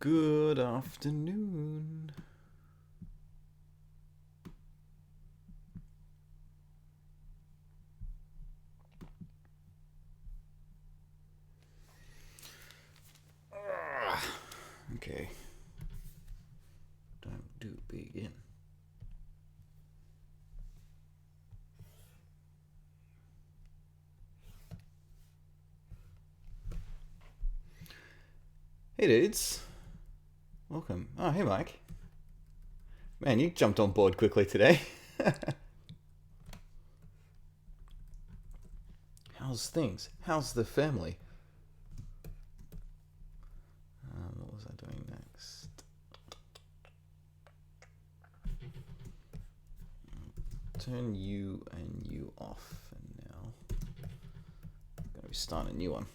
Good afternoon. Okay. Don't do begin. Hey dudes. Welcome. Oh, hey Mike. Man, you jumped on board quickly today. How's things? How's the family? What was I doing next? Turn you and you off for now. I'm gonna be starting a new one.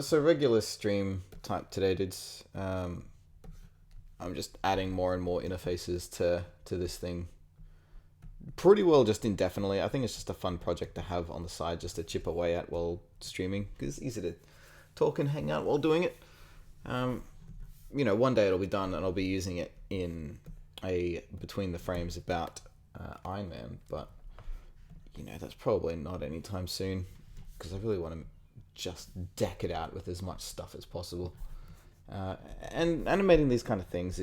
So regular stream type today, dudes. I'm just adding more and more interfaces to this thing. Pretty well just indefinitely. I think it's just a fun project to have on the side just to chip away at while streaming. Because it's easy to talk and hang out while doing it. One day it'll be done and I'll be using it in a between the frames about Iron Man. But, that's probably not anytime soon. Because I really want to just deck it out with as much stuff as possible. And animating these kind of things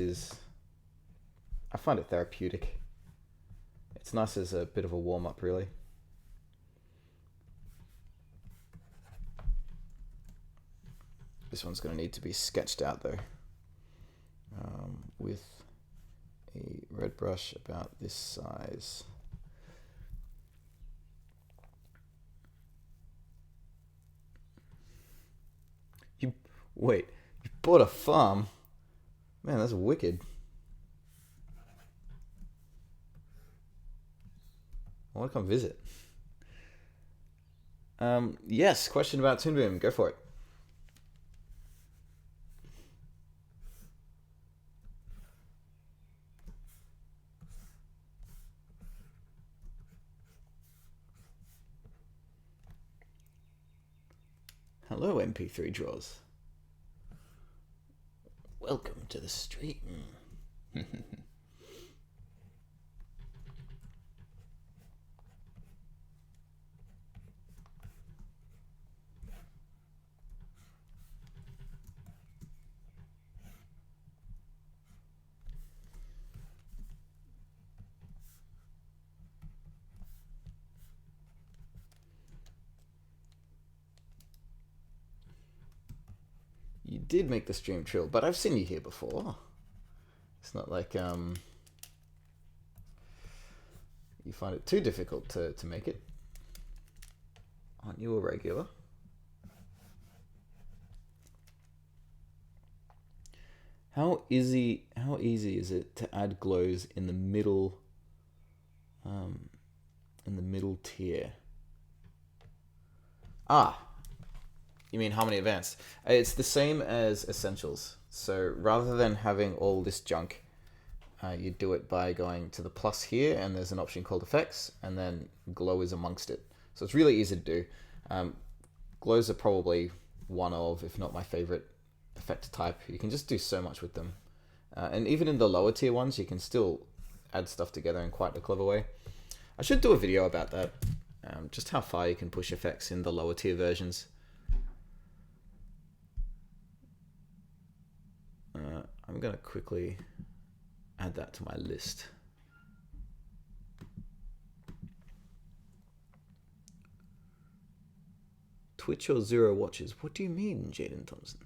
I find it therapeutic. It's nice as a bit of a warm-up, really. This one's going to need to be sketched out, though, with a red brush about this size. Wait, you bought a farm? Man, that's wicked. I want to come visit. Yes, question about Toon Boom. Go for it. Hello, MP3 draws. Welcome to the stream. You did make the stream trill, but I've seen you here before. It's not like you find it too difficult to make it. Aren't you a regular? How easy is it to add glows in the middle tier? You mean Harmony Advanced? It's the same as Essentials. So rather than having all this junk, you do it by going to the plus here, and there's an option called Effects, and then Glow is amongst it. So it's really easy to do. Glows are probably one of, if not my favorite effect type. You can just do so much with them. And even in the lower tier ones, you can still add stuff together in quite a clever way. I should do a video about that. Just how far you can push effects in the lower tier versions. I'm going to quickly add that to my list. Twitch or 0 watches? What do you mean, Jaden Thompson?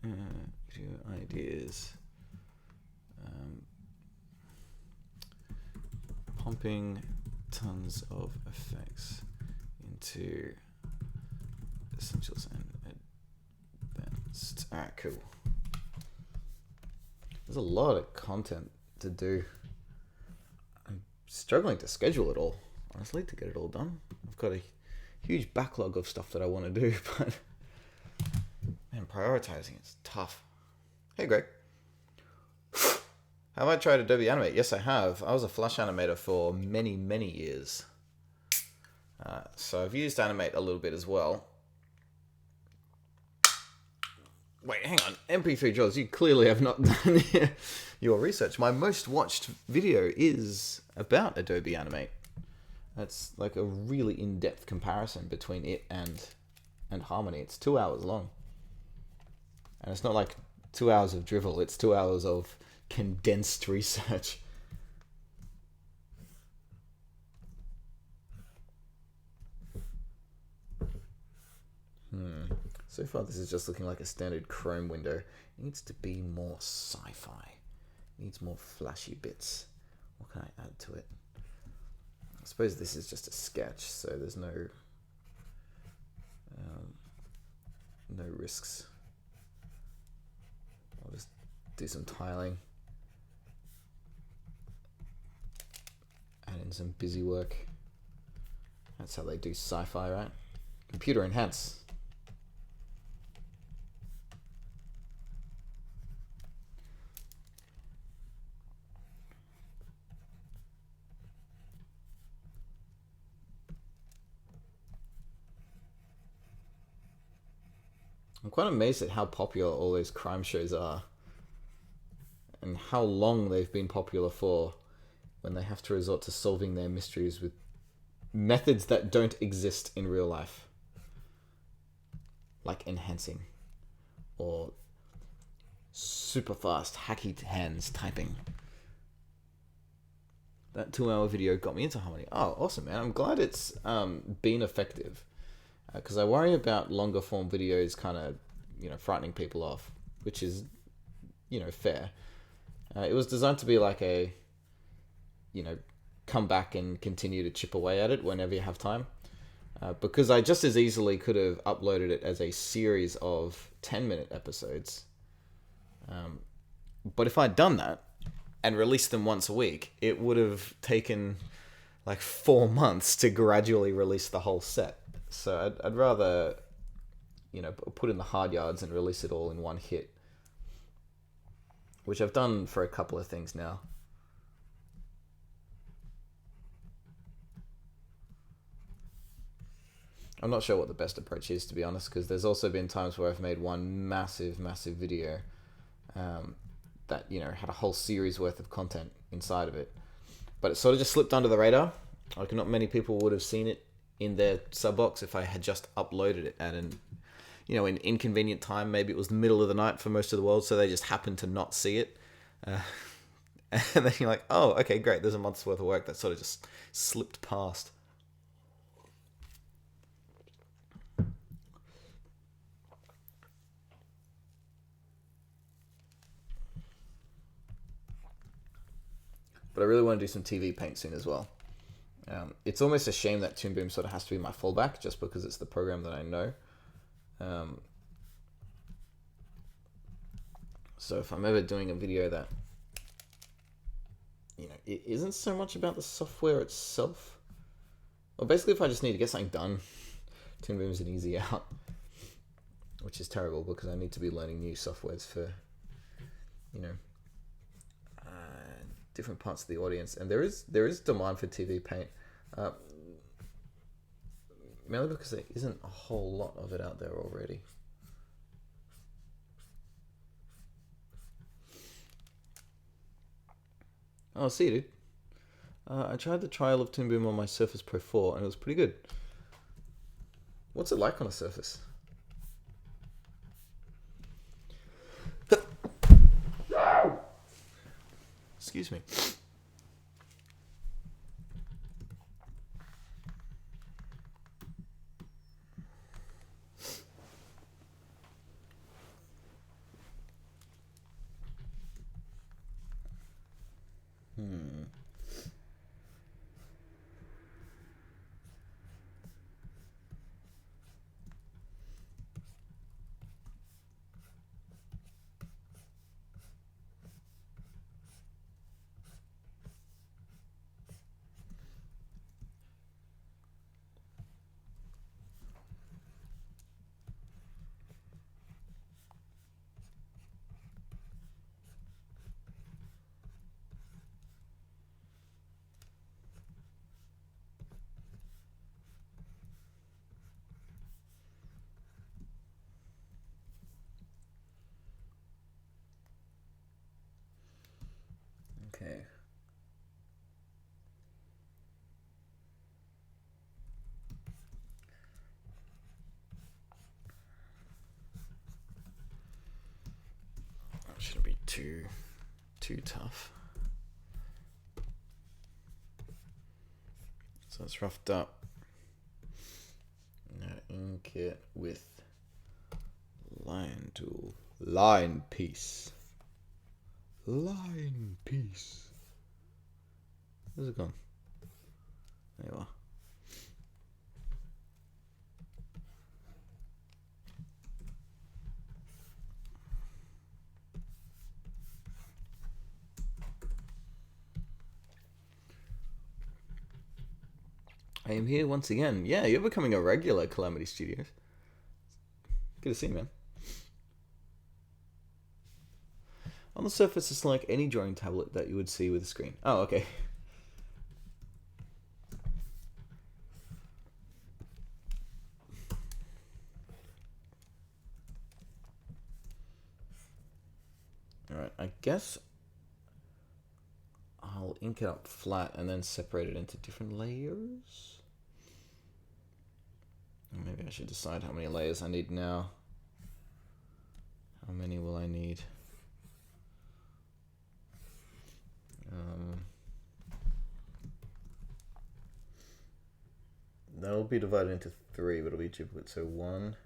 Video ideas. Pumping tons of effects into Essentials and Advanced. Alright, cool. There's a lot of content to do. I'm struggling to schedule it all, honestly, to get it all done. I've got a huge backlog of stuff that I want to do, but man, prioritizing it's tough. Hey, Greg. Have I tried Adobe Animate? Yes, I have. I was a Flash animator for many, many years. So I've used Animate a little bit as well. Wait, hang on. MP3 Jaws, you clearly have not done your research. My most watched video is about Adobe Animate. That's like a really in-depth comparison between it and Harmony. It's 2 hours long. And it's not like 2 hours of drivel, it's 2 hours of condensed research. So far this is just looking like a standard Chrome window. It needs to be more sci-fi. It needs more flashy bits. What can I add to it? I suppose this is just a sketch, so there's no risks. I'll just do some tiling. Add in some busy work. That's how they do sci-fi, right? Computer enhance. I'm quite amazed at how popular all those crime shows are and how long they've been popular for when they have to resort to solving their mysteries with methods that don't exist in real life. Like enhancing or super fast hacky hands typing. That 2 hour video got me into Harmony. Oh, awesome, man. I'm glad it's been effective. Because I worry about longer form videos kind of, frightening people off, which is, fair. It was designed to be like a, come back and continue to chip away at it whenever you have time. Because I just as easily could have uploaded it as a series of 10-minute episodes. But if I'd done that and released them once a week, it would have taken like 4 months to gradually release the whole set. So I'd rather, put in the hard yards and release it all in one hit, which I've done for a couple of things now. I'm not sure what the best approach is, to be honest, because there's also been times where I've made one massive video that, had a whole series worth of content inside of it. But it sort of just slipped under the radar. Like, not many people would have seen it in their sub box if I had just uploaded it at an inconvenient time. Maybe it was the middle of the night for most of the world, so they just happened to not see it. And then you're like, oh, okay, great. There's a month's worth of work that sort of just slipped past. But I really want to do some TV paint soon as well. It's almost a shame that Toon Boom sort of has to be my fallback, just because it's the program that I know. So if I'm ever doing a video that, it isn't so much about the software itself. Well, basically, if I just need to get something done, Toon Boom is an easy out, which is terrible because I need to be learning new softwares for, different parts of the audience, and there is demand for TV paint, mainly because there isn't a whole lot of it out there already. Oh, see, dude. I tried the trial of Toon Boom on my Surface Pro 4, and it was pretty good. What's it like on a Surface? Excuse me. too tough. So it's roughed up. Now ink it with line tool. Line piece. Line piece. Where's it gone? There you are. I am here once again. Yeah, you're becoming a regular, Calamity Studios. Good to see you, man. On the surface, it's like any drawing tablet that you would see with a screen. Oh, okay. Alright, I guess I'll ink it up flat and then separate it into different layers. Maybe I should decide how many layers I need now. How many will I need? That'll be divided into 3, but it'll be duplicate. So 1,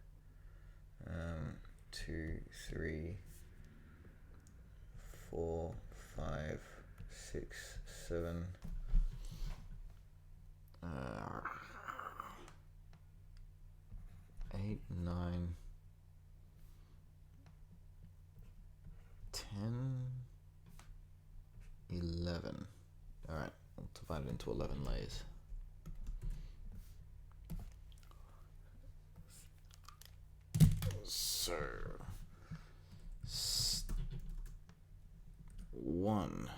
2, 3, 4, 5, 6, 7. 8, 9, 10, 11. Alright, I'll divide it into 11 layers. So, 1.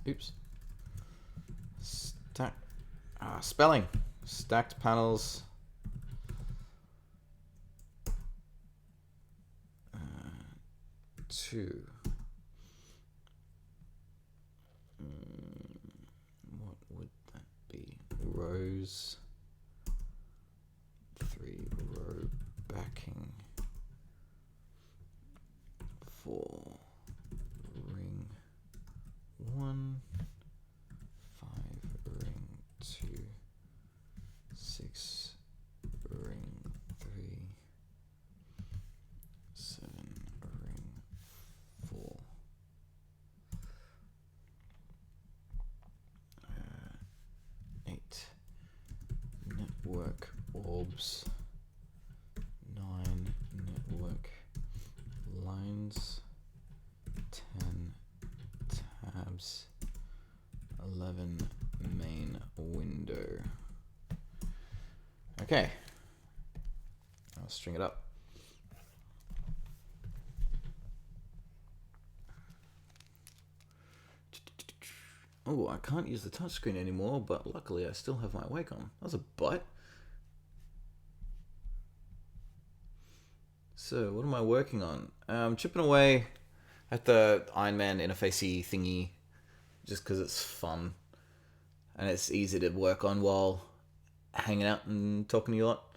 Oops. Spelling. Stacked panels. 2. What would that be? Rows. 3 row backing. 4 ring 1. 5 ring 2. 6 ring 3. 7 ring 4. 8 network orbs. 9 network lines. 10 tabs. 11 main window. Okay, I'll string it up. Oh, I can't use the touchscreen anymore, but luckily I still have my Wacom. That was a butt. So, what am I working on? I'm chipping away at the Iron Man interfacey thingy, just because it's fun. And it's easy to work on while hanging out and talking to you a lot.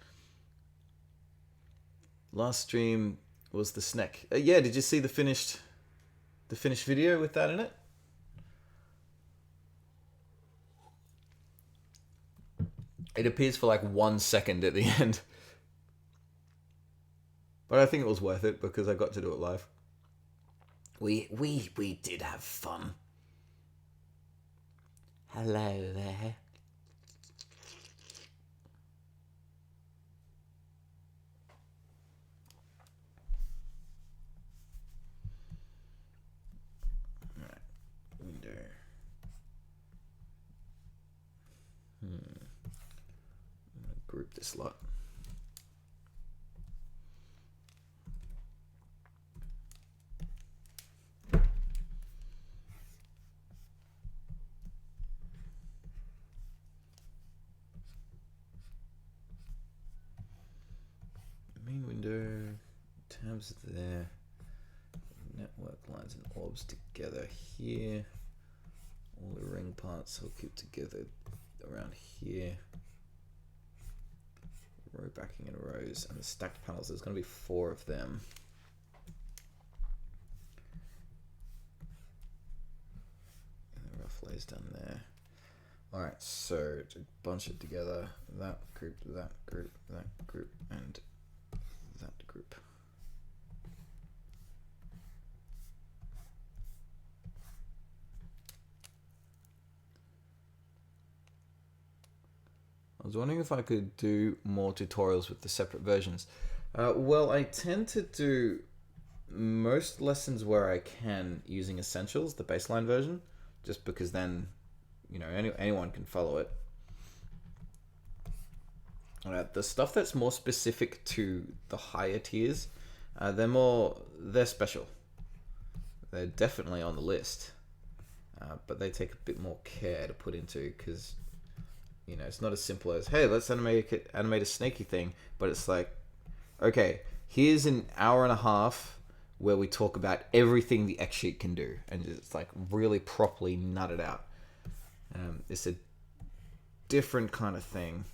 Last stream was the snack. Yeah, did you see the finished video with that in it? It appears for like 1 second at the end. But I think it was worth it because I got to do it live. We did have fun. Hello there. Alright, window. I'm gonna group this lot. Main window, tabs there, network lines and orbs together here. All the ring parts I'll keep together around here. Row backing and rows, and the stacked panels, there's going to be 4 of them. Alright, so to bunch it together, that group, that group, that group, and that group. I was wondering if I could do more tutorials with the separate versions. Well, I tend to do most lessons where I can using Essentials, the baseline version, just because then, you know, anyone can follow it. The stuff that's more specific to the higher tiers, they're special. They're definitely on the list, but they take a bit more care to put into because, you know, it's not as simple as, hey, let's animate a snaky thing, but it's like, okay, here's an hour and a half where we talk about everything the X sheet can do, and it's like really properly nut it out. It's a different kind of thing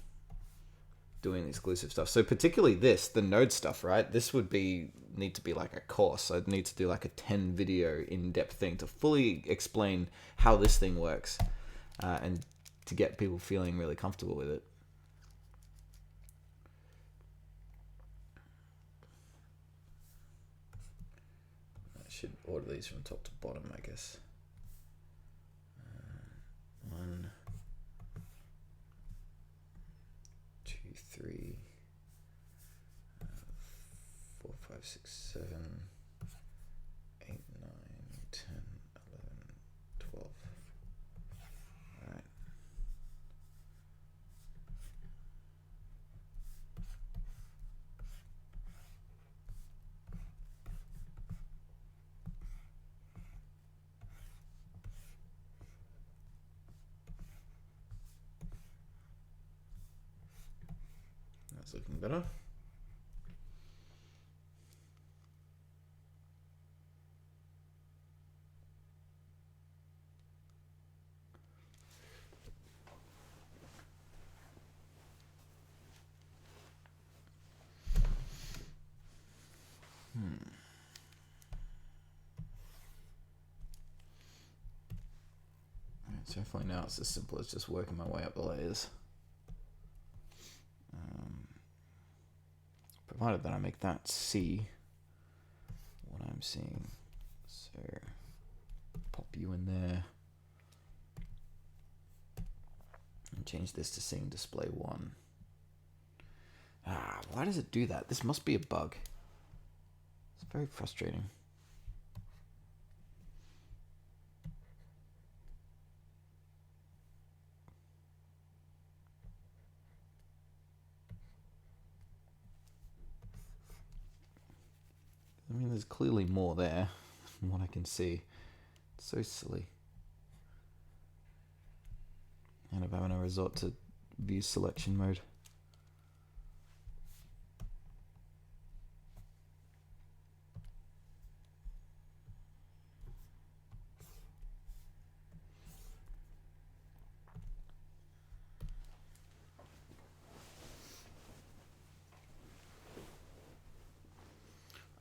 doing exclusive stuff. So particularly the node stuff, right? This would need to be like a course. I'd need to do like a 10 video in-depth thing to fully explain how this thing works, and to get people feeling really comfortable with it. I should order these from top to bottom, I guess. 1, 2, 3, 4, 5, 6, 7, 8, 9, 10, 11, 12. All right. That's looking better. So definitely now it's as simple as just working my way up the layers. Provided that I make that see what I'm seeing. So pop you in there and change this to seeing display 1. Why does it do that? This must be a bug. It's very frustrating. I mean, there's clearly more there from what I can see. It's so silly. And I'm having to resort to view selection mode.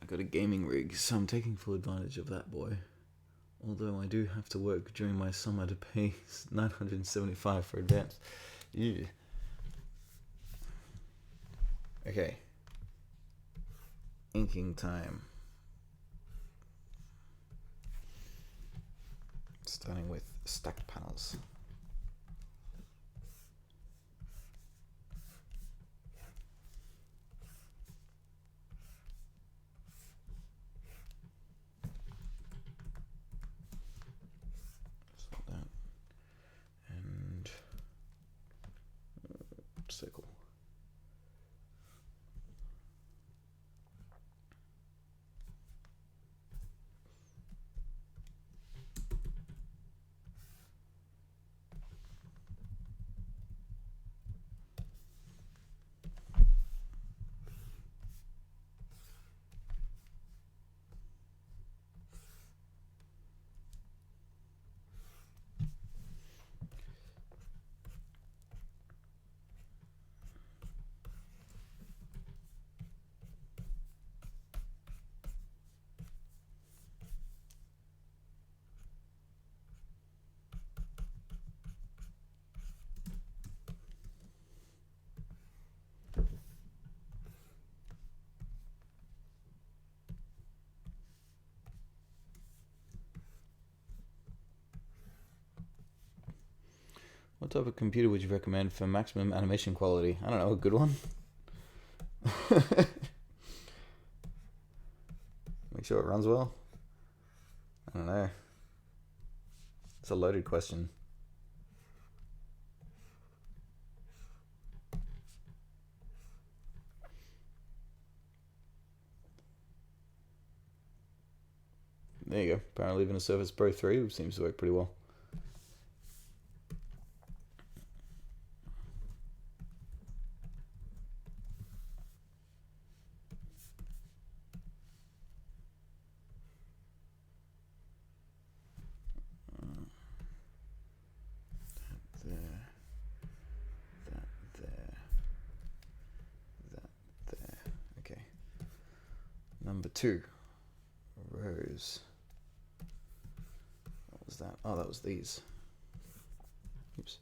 I got a gaming rig, so I'm taking full advantage of that boy. Although I do have to work during my summer to pay $975 for advance. Yeah. Okay. Inking time. Starting with stacked panels. Circle. What type of computer would you recommend for maximum animation quality? I don't know, a good one. Make sure it runs well. I don't know. It's a loaded question. There you go. Apparently even a Surface Pro 3 seems to work pretty well. Number 2, rows. What was that? Oh, that was these. Oops.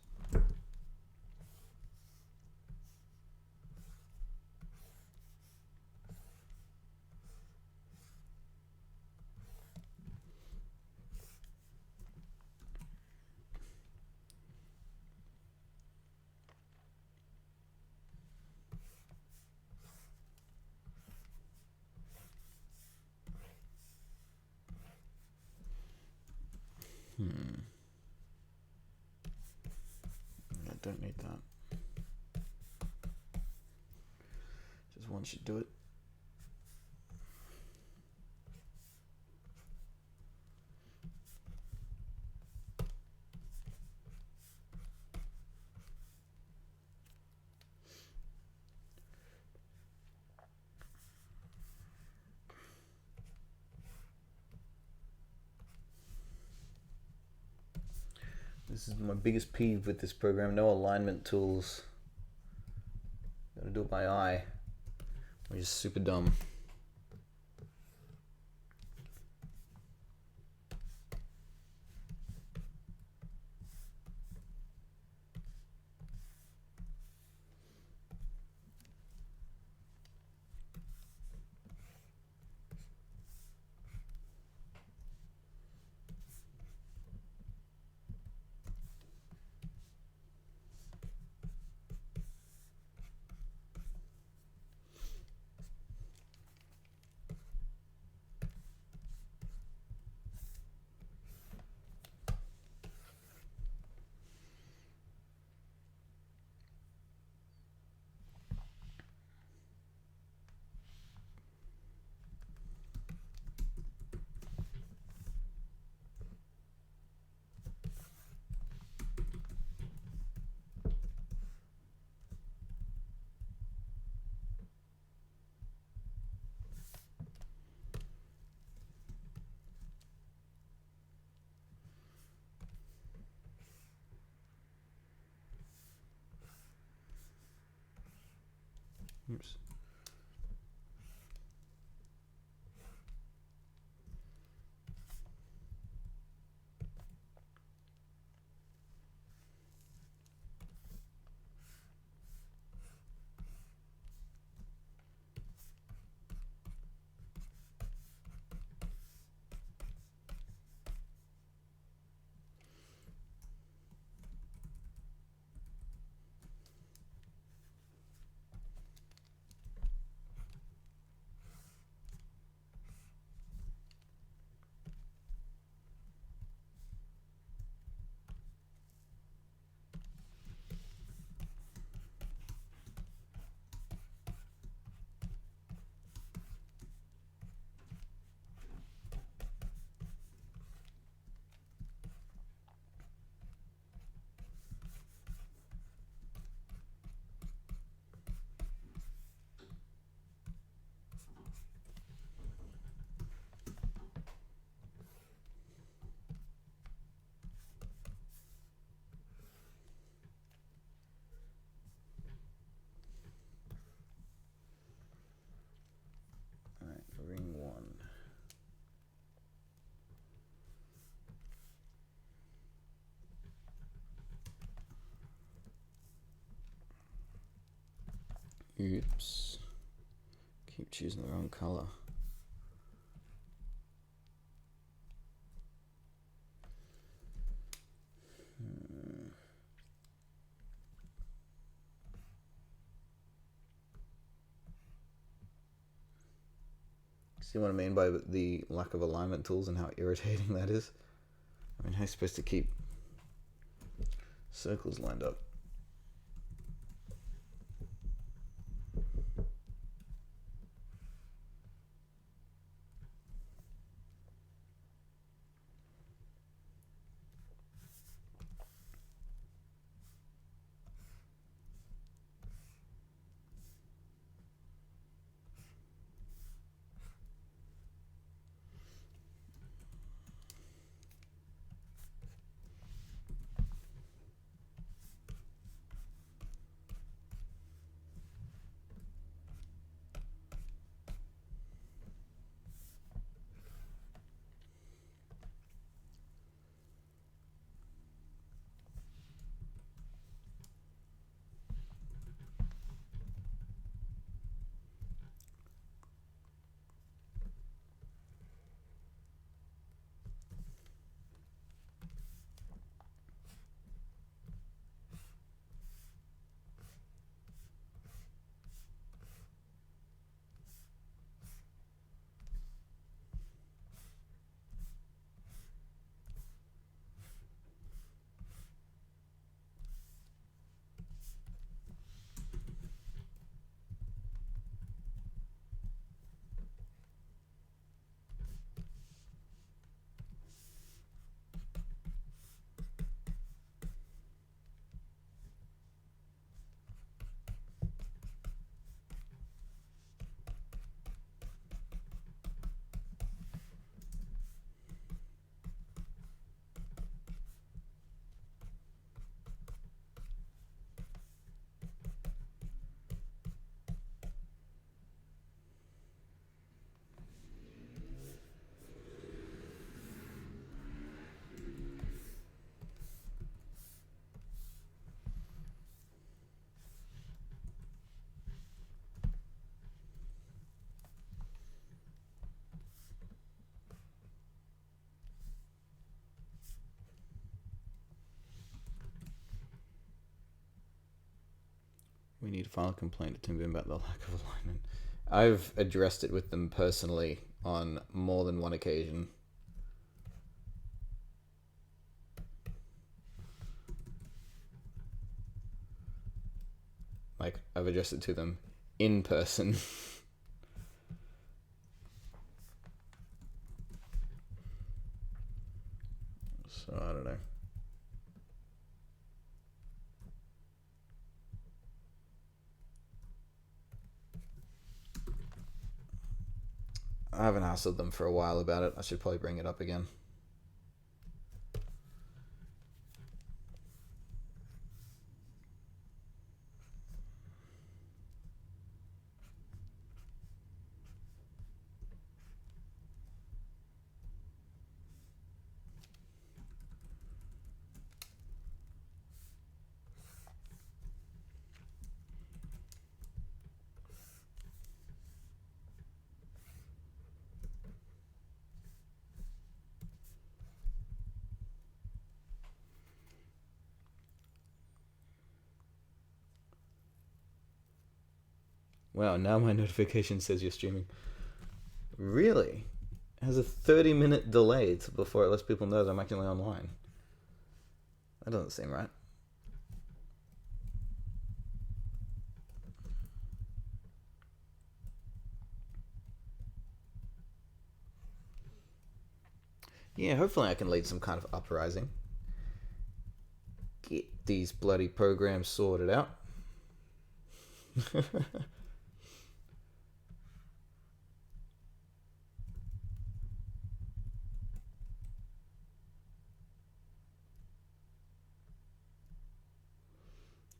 I don't need that. Just one should do it. This is my biggest peeve with this program. No alignment tools. Gotta do it by eye. Which is super dumb. Oops. Ring 1. Oops. Keep choosing the wrong color. See what I mean by the lack of alignment tools and how irritating that is? I mean, how are you supposed to keep circles lined up? We need to file a complaint to Timbin about the lack of alignment. I've addressed it with them personally on more than one occasion. Like, I've addressed it to them in person. So, I don't know. I haven't hassled them for a while about it. I should probably bring it up again. Wow, now my notification says you're streaming. Really? It has a 30-minute delay before it lets people know that I'm actually online. That doesn't seem right. Yeah, hopefully I can lead some kind of uprising. Get these bloody programs sorted out.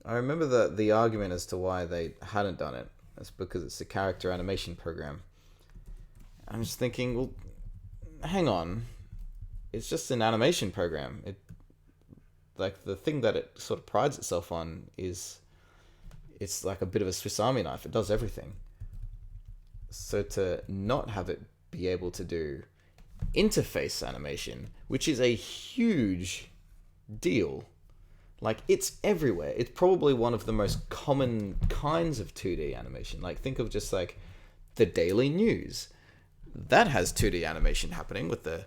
I remember the argument as to why they hadn't done it. That's because it's a character animation program. I'm just thinking, well, hang on. It's just an animation program. Like, the thing that it sort of prides itself on is it's like a bit of a Swiss Army knife. It does everything. So to not have it be able to do interface animation, which is a huge deal. Like, it's everywhere. It's probably one of the most common kinds of 2D animation. Like, think of just like the Daily News. that has 2D animation happening with the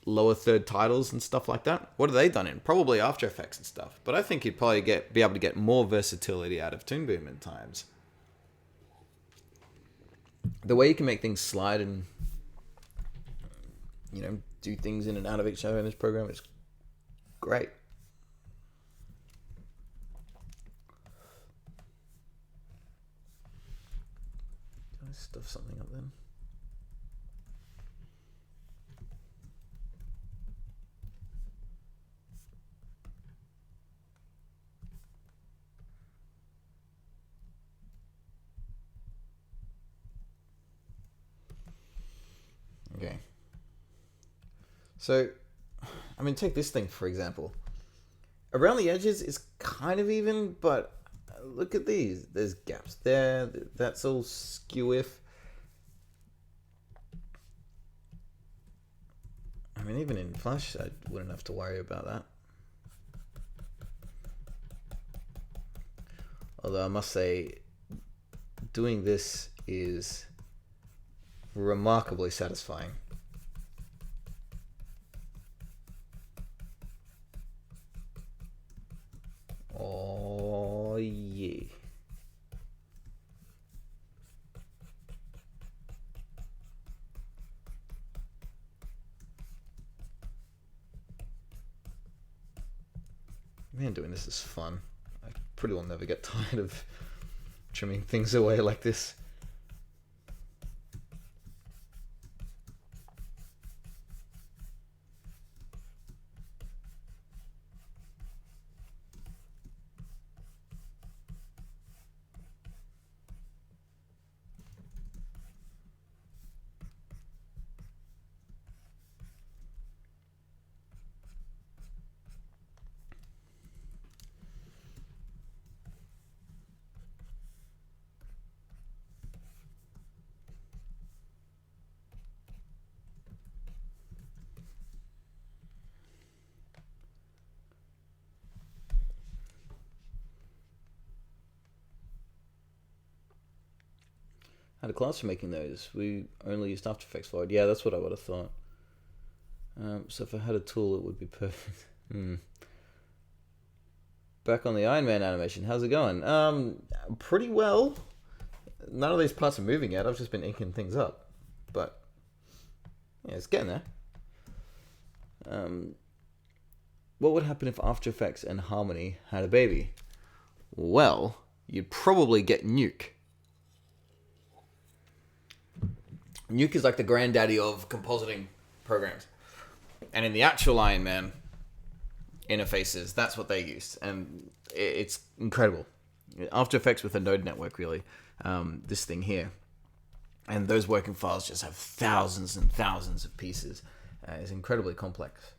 lower third titles and stuff like that. What have they done in? Probably After Effects and stuff. But I think you'd probably be able to get more versatility out of Toon Boom in times. The way you can make things slide and, you know, do things in and out of each other in this program is great. Did I stuff something up then? Okay. So, I mean, take this thing for example. Around the edges, it's kind of even, but look at these. There's gaps there. That's all skew-if. I mean, even in Flash, I wouldn't have to worry about that. Although I must say, doing this is remarkably satisfying. Oh yeah. Man, doing this is fun. I pretty well never get tired of trimming things away like this. Had a class for making those. We only used After Effects for it. Yeah, that's what I would have thought. So if I had a tool, it would be perfect. Back on the Iron Man animation. How's it going? Pretty well. None of these parts are moving yet. I've just been inking things up. But, yeah, it's getting there. What would happen if After Effects and Harmony had a baby? Well, you'd probably get Nuke. Nuke is like the granddaddy of compositing programs. And in the actual Iron Man interfaces, that's what they use. And it's incredible. After Effects with a node network, really. This thing here. And those working files just have thousands and thousands of pieces. It's incredibly complex.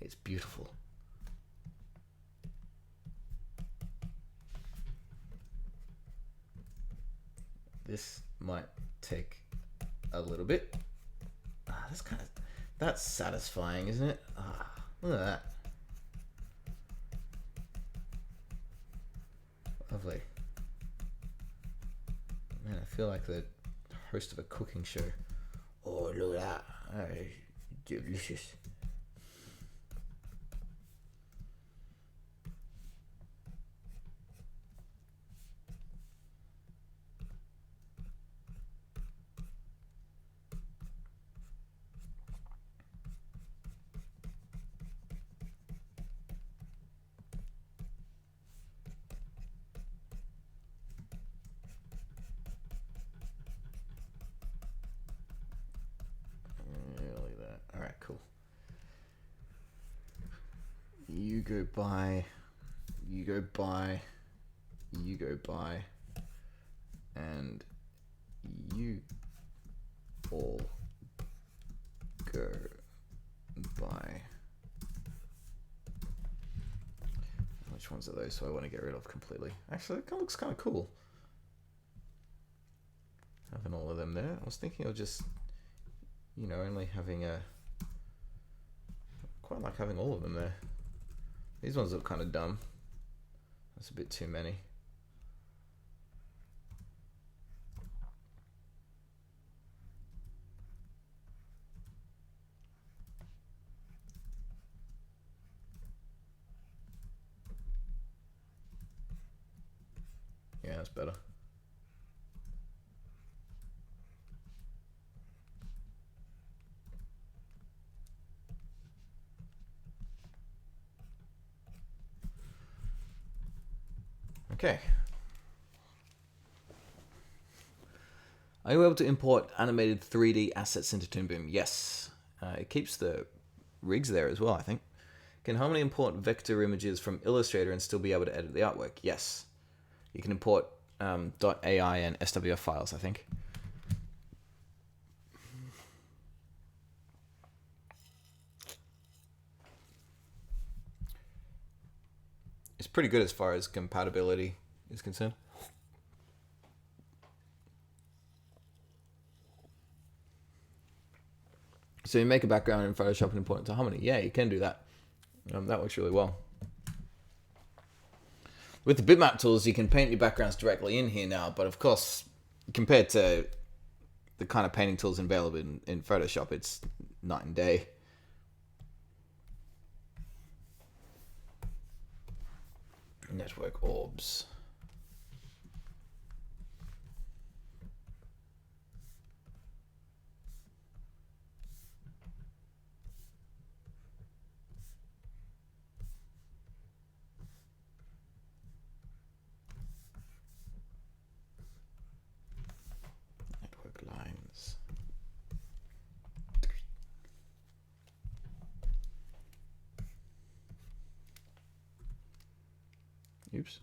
It's beautiful. This might take a little bit. That's satisfying, isn't it? Look at that. Lovely. Man, I feel like the host of a cooking show. Oh, look at that. Oh, delicious. You go by, you go by, you go by, and you all go by. Which ones are those? So I want to get rid of completely. Actually, that looks kind of cool. Having all of them there. I was thinking of just, you know, only having a. Quite like having all of them there. These ones look kind of dumb. That's a bit too many. Yeah, that's better. Okay. Are you able to import animated 3D assets into Toon Boom? Yes. It keeps the rigs there as well, I think. Can Harmony import vector images from Illustrator and still be able to edit the artwork? Yes. You can import .ai and SWF files, I think. It's pretty good as far as compatibility is concerned. So you make a background in Photoshop and import it to Harmony. Yeah, you can do that. That works really well. With the bitmap tools, you can paint your backgrounds directly in here now, but of course, compared to the kind of painting tools available in Photoshop, it's night and day. Network orbs. Network lines. Oops.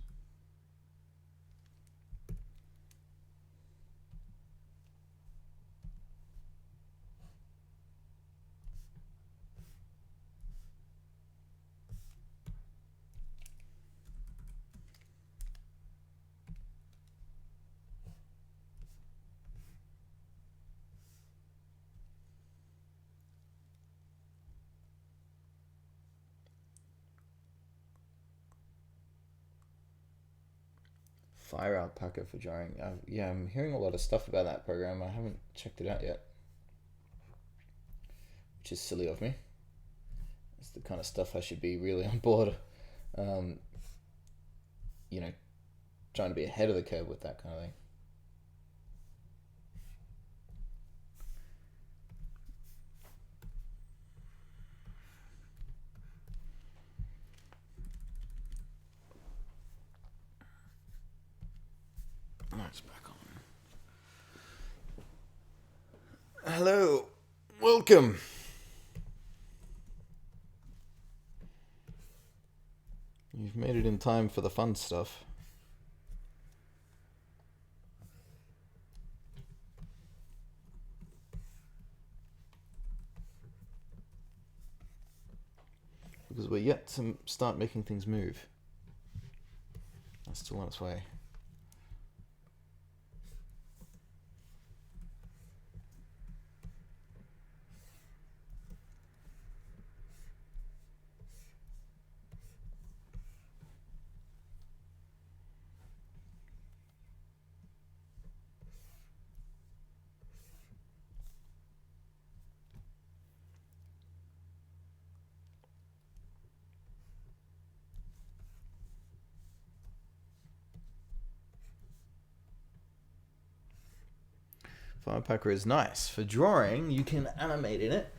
Fire Alpaca for drawing. Yeah, I'm hearing a lot of stuff about that program. I haven't checked it out yet, which is silly of me. It's the kind of stuff I should be really on board. You know, trying to be ahead of the curve with that kind of thing. It's back on. Hello, welcome. You've made it in time for the fun stuff. Because we're yet to start making things move. That's still on its way. Firepacker is nice. For drawing, you can animate in it,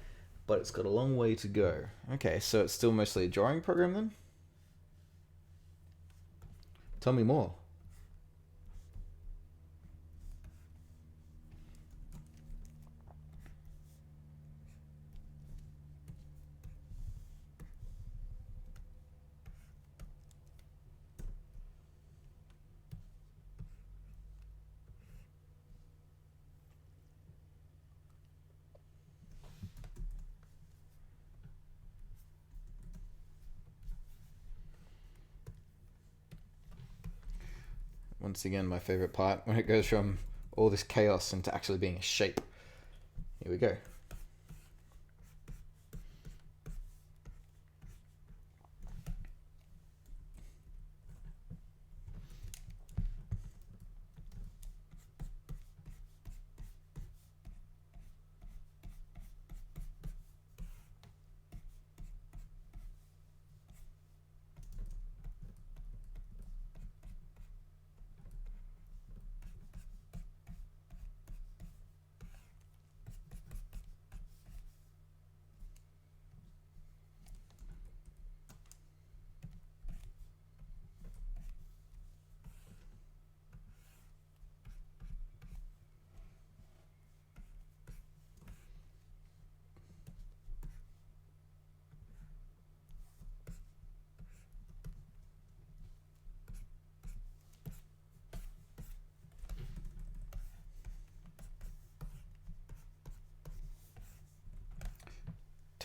but it's got a long way to go. Okay, so it's still mostly a drawing program then? Tell me more. Once again, my favorite part, when it goes from all this chaos into actually being a shape. Here we go.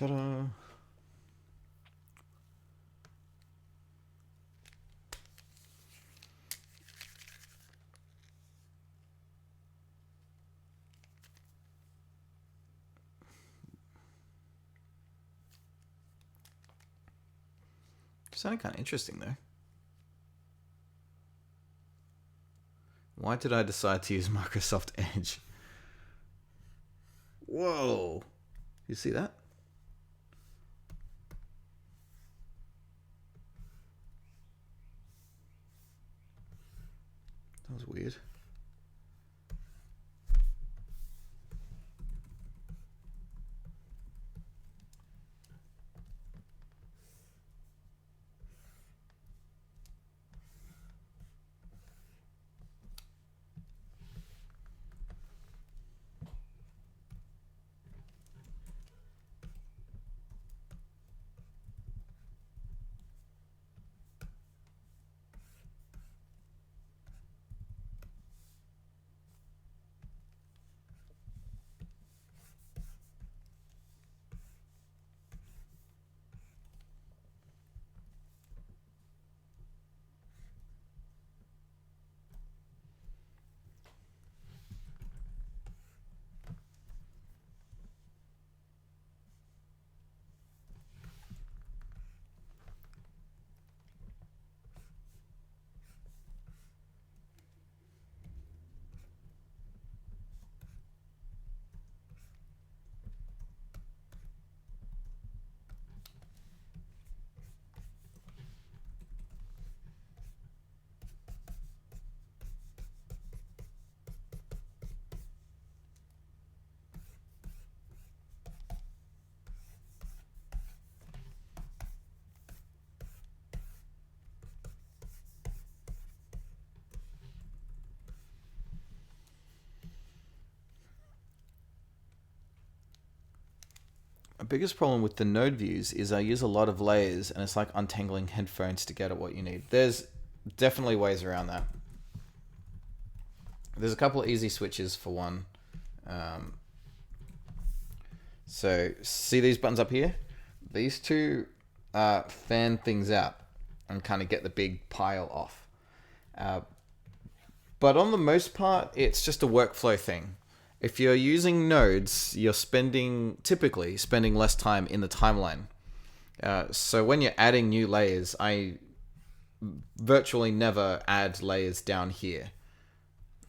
Ta-da. Sounded kind of interesting though. Why did I decide to use Microsoft Edge? Whoa. You see that? That was weird. My biggest problem with the node views is I use a lot of layers and it's like untangling headphones to get at what you need. There's definitely ways around that. There's a couple of easy switches for one. So see these buttons up here? These two fan things out and kind of get the big pile off. But on the most part, it's just a workflow thing. If you're using nodes, you're typically spending less time in the timeline. So when you're adding new layers, I virtually never add layers down here.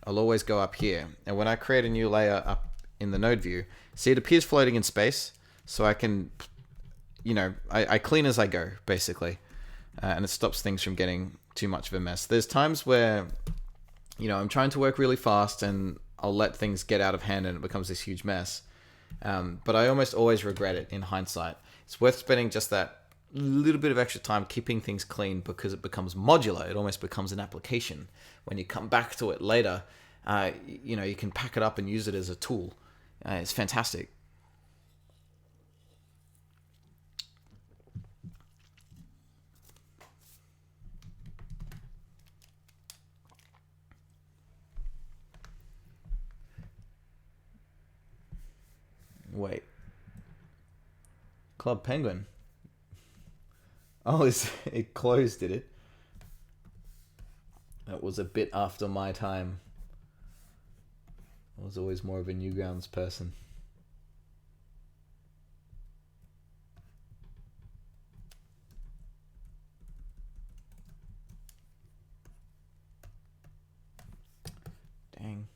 I'll always go up here. And when I create a new layer up in the node view, see it appears floating in space. So I can, I clean as I go, basically. And it stops things from getting too much of a mess. There's times where, I'm trying to work really fast and I'll let things get out of hand and it becomes this huge mess. But I almost always regret it in hindsight. It's worth spending just that little bit of extra time keeping things clean because it becomes modular. It almost becomes an application. When you come back to it later, you can pack it up and use it as a tool. It's fantastic. Wait. Club Penguin? Oh, it closed, did it? That was a bit after my time. I was always more of a Newgrounds person. Dang.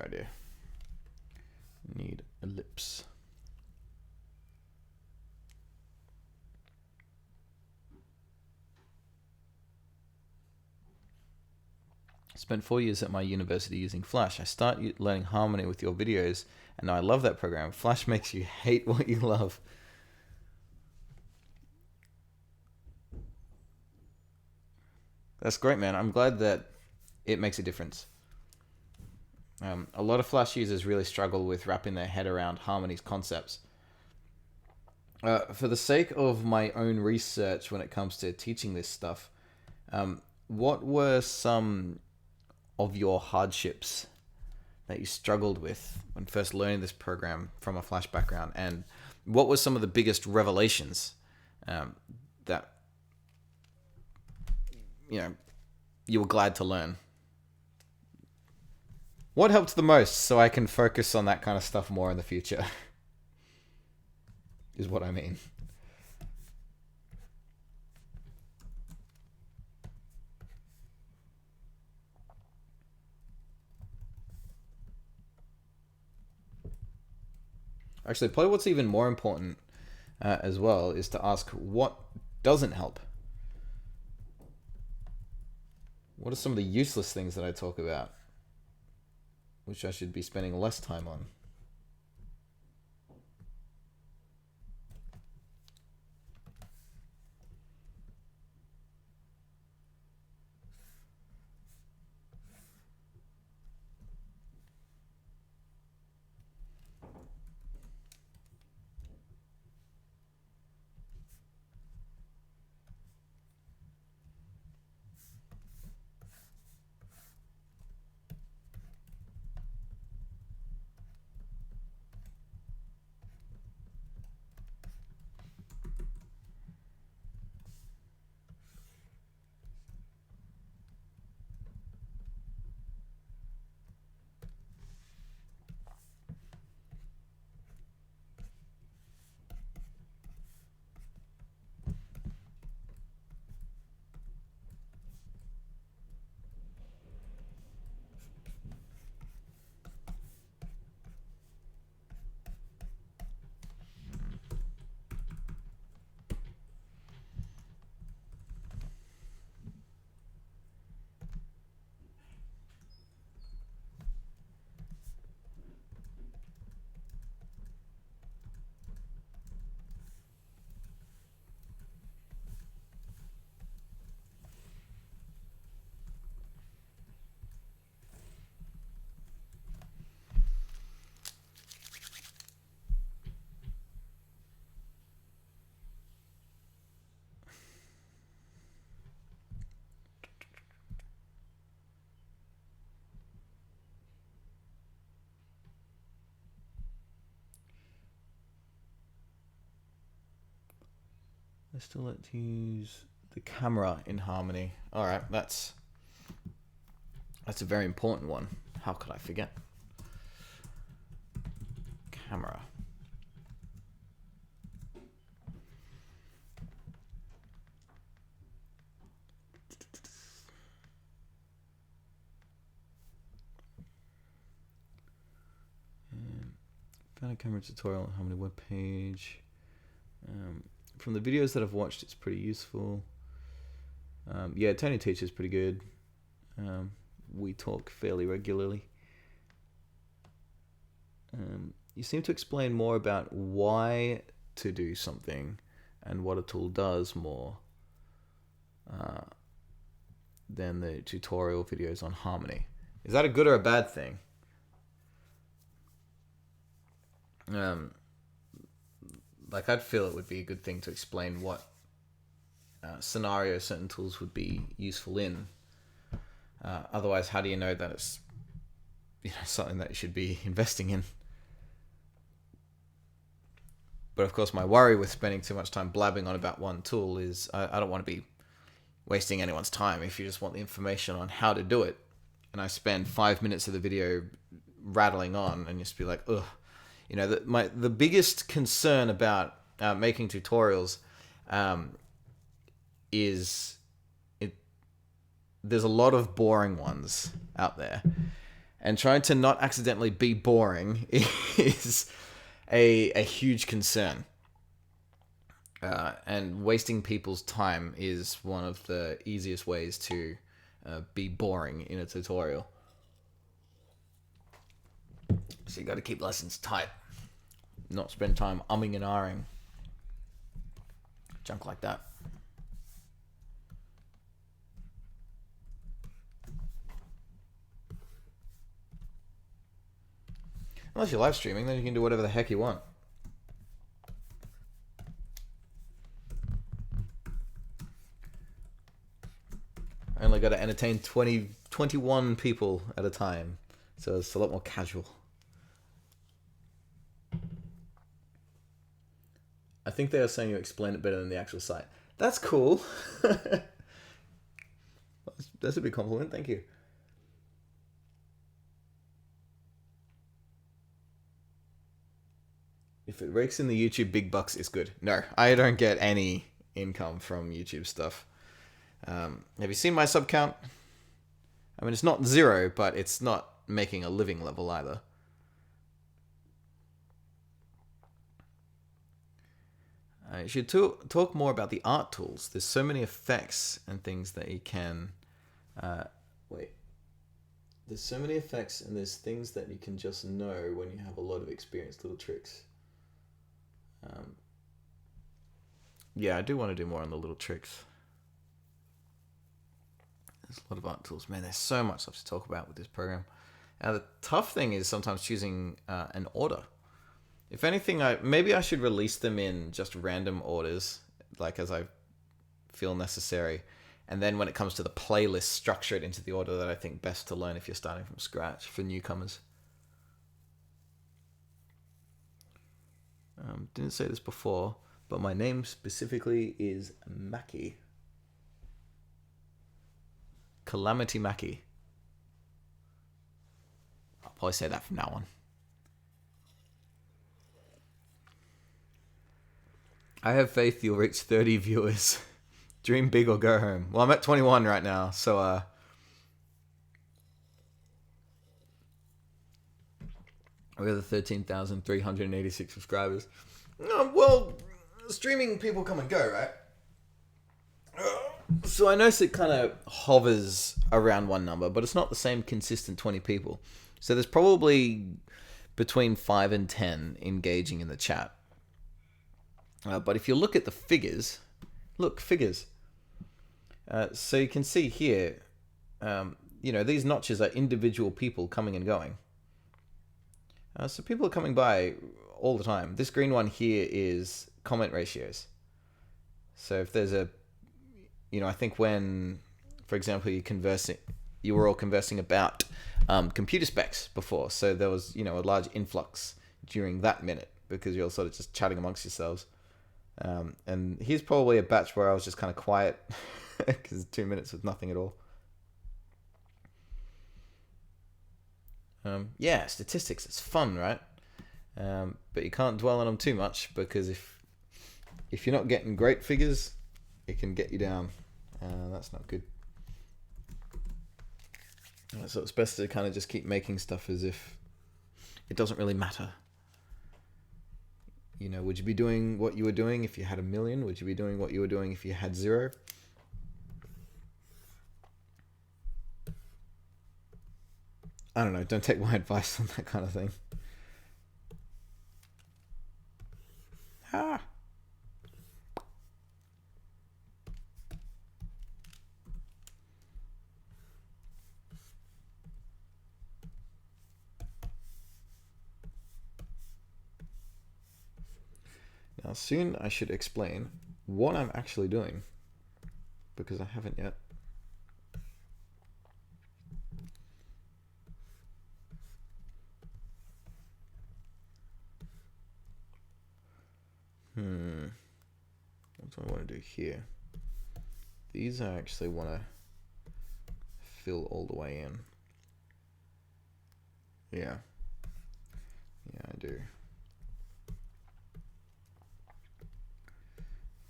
idea. Need ellipse. Spent 4 years at my university using Flash. I start learning Harmony with your videos, and I love that program. Flash makes you hate what you love. That's great, man. I'm glad that it makes a difference. A lot of Flash users really struggle with wrapping their head around Harmony's concepts. For the sake of my own research when it comes to teaching this stuff, what were some of your hardships that you struggled with when first learning this program from a Flash background? And what were some of the biggest revelations that you were glad to learn? What helped the most so I can focus on that kind of stuff more in the future? Is what I mean. Actually, probably what's even more important as well is to ask what doesn't help. What are some of the useless things that I talk about, which I should be spending less time on? I still like to use the camera in Harmony. All right, that's a very important one. How could I forget? Camera. Found a camera tutorial on Harmony webpage. From the videos that I've watched, it's pretty useful. Yeah, Tony teaches pretty good. We talk fairly regularly. You seem to explain more about why to do something and what a tool does more than the tutorial videos on Harmony. Is that a good or a bad thing? Like, I'd feel it would be a good thing to explain what scenario certain tools would be useful in. Otherwise, how do you know that it's something that you should be investing in? But of course, my worry with spending too much time blabbing on about one tool is I don't want to be wasting anyone's time. If you just want the information on how to do it, and I spend 5 minutes of the video rattling on and just be like, ugh. The biggest concern about making tutorials is there's a lot of boring ones out there, And trying to not accidentally be boring is a huge concern. And wasting people's time is one of the easiest ways to be boring in a tutorial. So you got to keep lessons tight. Not spend time umming and ahhing. Junk like that. Unless you're live streaming, then you can do whatever the heck you want. I only got to entertain 21 people at a time, so it's a lot more casual. I think they are saying you explain it better than the actual site. That's cool. That's a big compliment, thank you. If it rakes in the YouTube big bucks, it's good. No, I don't get any income from YouTube stuff. Have you seen my sub count? I mean, it's not 0, but it's not making a living level either. You should talk more about the art tools. There's so many effects and things that you can... There's so many effects and there's things that you can just know when you have a lot of experienced little tricks. Yeah, I do want to do more on the little tricks. There's a lot of art tools. Man, there's so much stuff to talk about with this program. Now, the tough thing is sometimes choosing an order. If anything, maybe I should release them in just random orders, like as I feel necessary. And then when it comes to the playlist, structure it into the order that I think best to learn if you're starting from scratch for newcomers. Didn't say this before, but my name specifically is Mackie. Calamity Mackie. I'll probably say that from now on. I have faith you'll reach 30 viewers. Dream big or go home. Well, I'm at 21 right now, so we have 13,386 subscribers. Well, streaming people come and go, right? So I notice it kind of hovers around one number, but it's not the same consistent 20 people. So there's probably between 5 and 10 engaging in the chat. But if you look at the figures, figures. So you can see here, these notches are individual people coming and going. So people are coming by all the time. This green one here is comment ratios. So if there's I think when, for example, you were all conversing about computer specs before. So there was, a large influx during that minute because you're all sort of just chatting amongst yourselves. And here's probably a batch where I was just kind of quiet because 2 minutes with nothing at all. Statistics, it's fun, right? But you can't dwell on them too much because if you're not getting great figures, it can get you down. That's not good. So it's best to kind of just keep making stuff as if it doesn't really matter. Would you be doing what you were doing if you had 1 million? Would you be doing what you were doing if you had 0? I don't know. Don't take my advice on that kind of thing. Now soon I should explain what I'm actually doing, because I haven't yet. What do I want to do here? These I actually want to fill all the way in. Yeah, I do.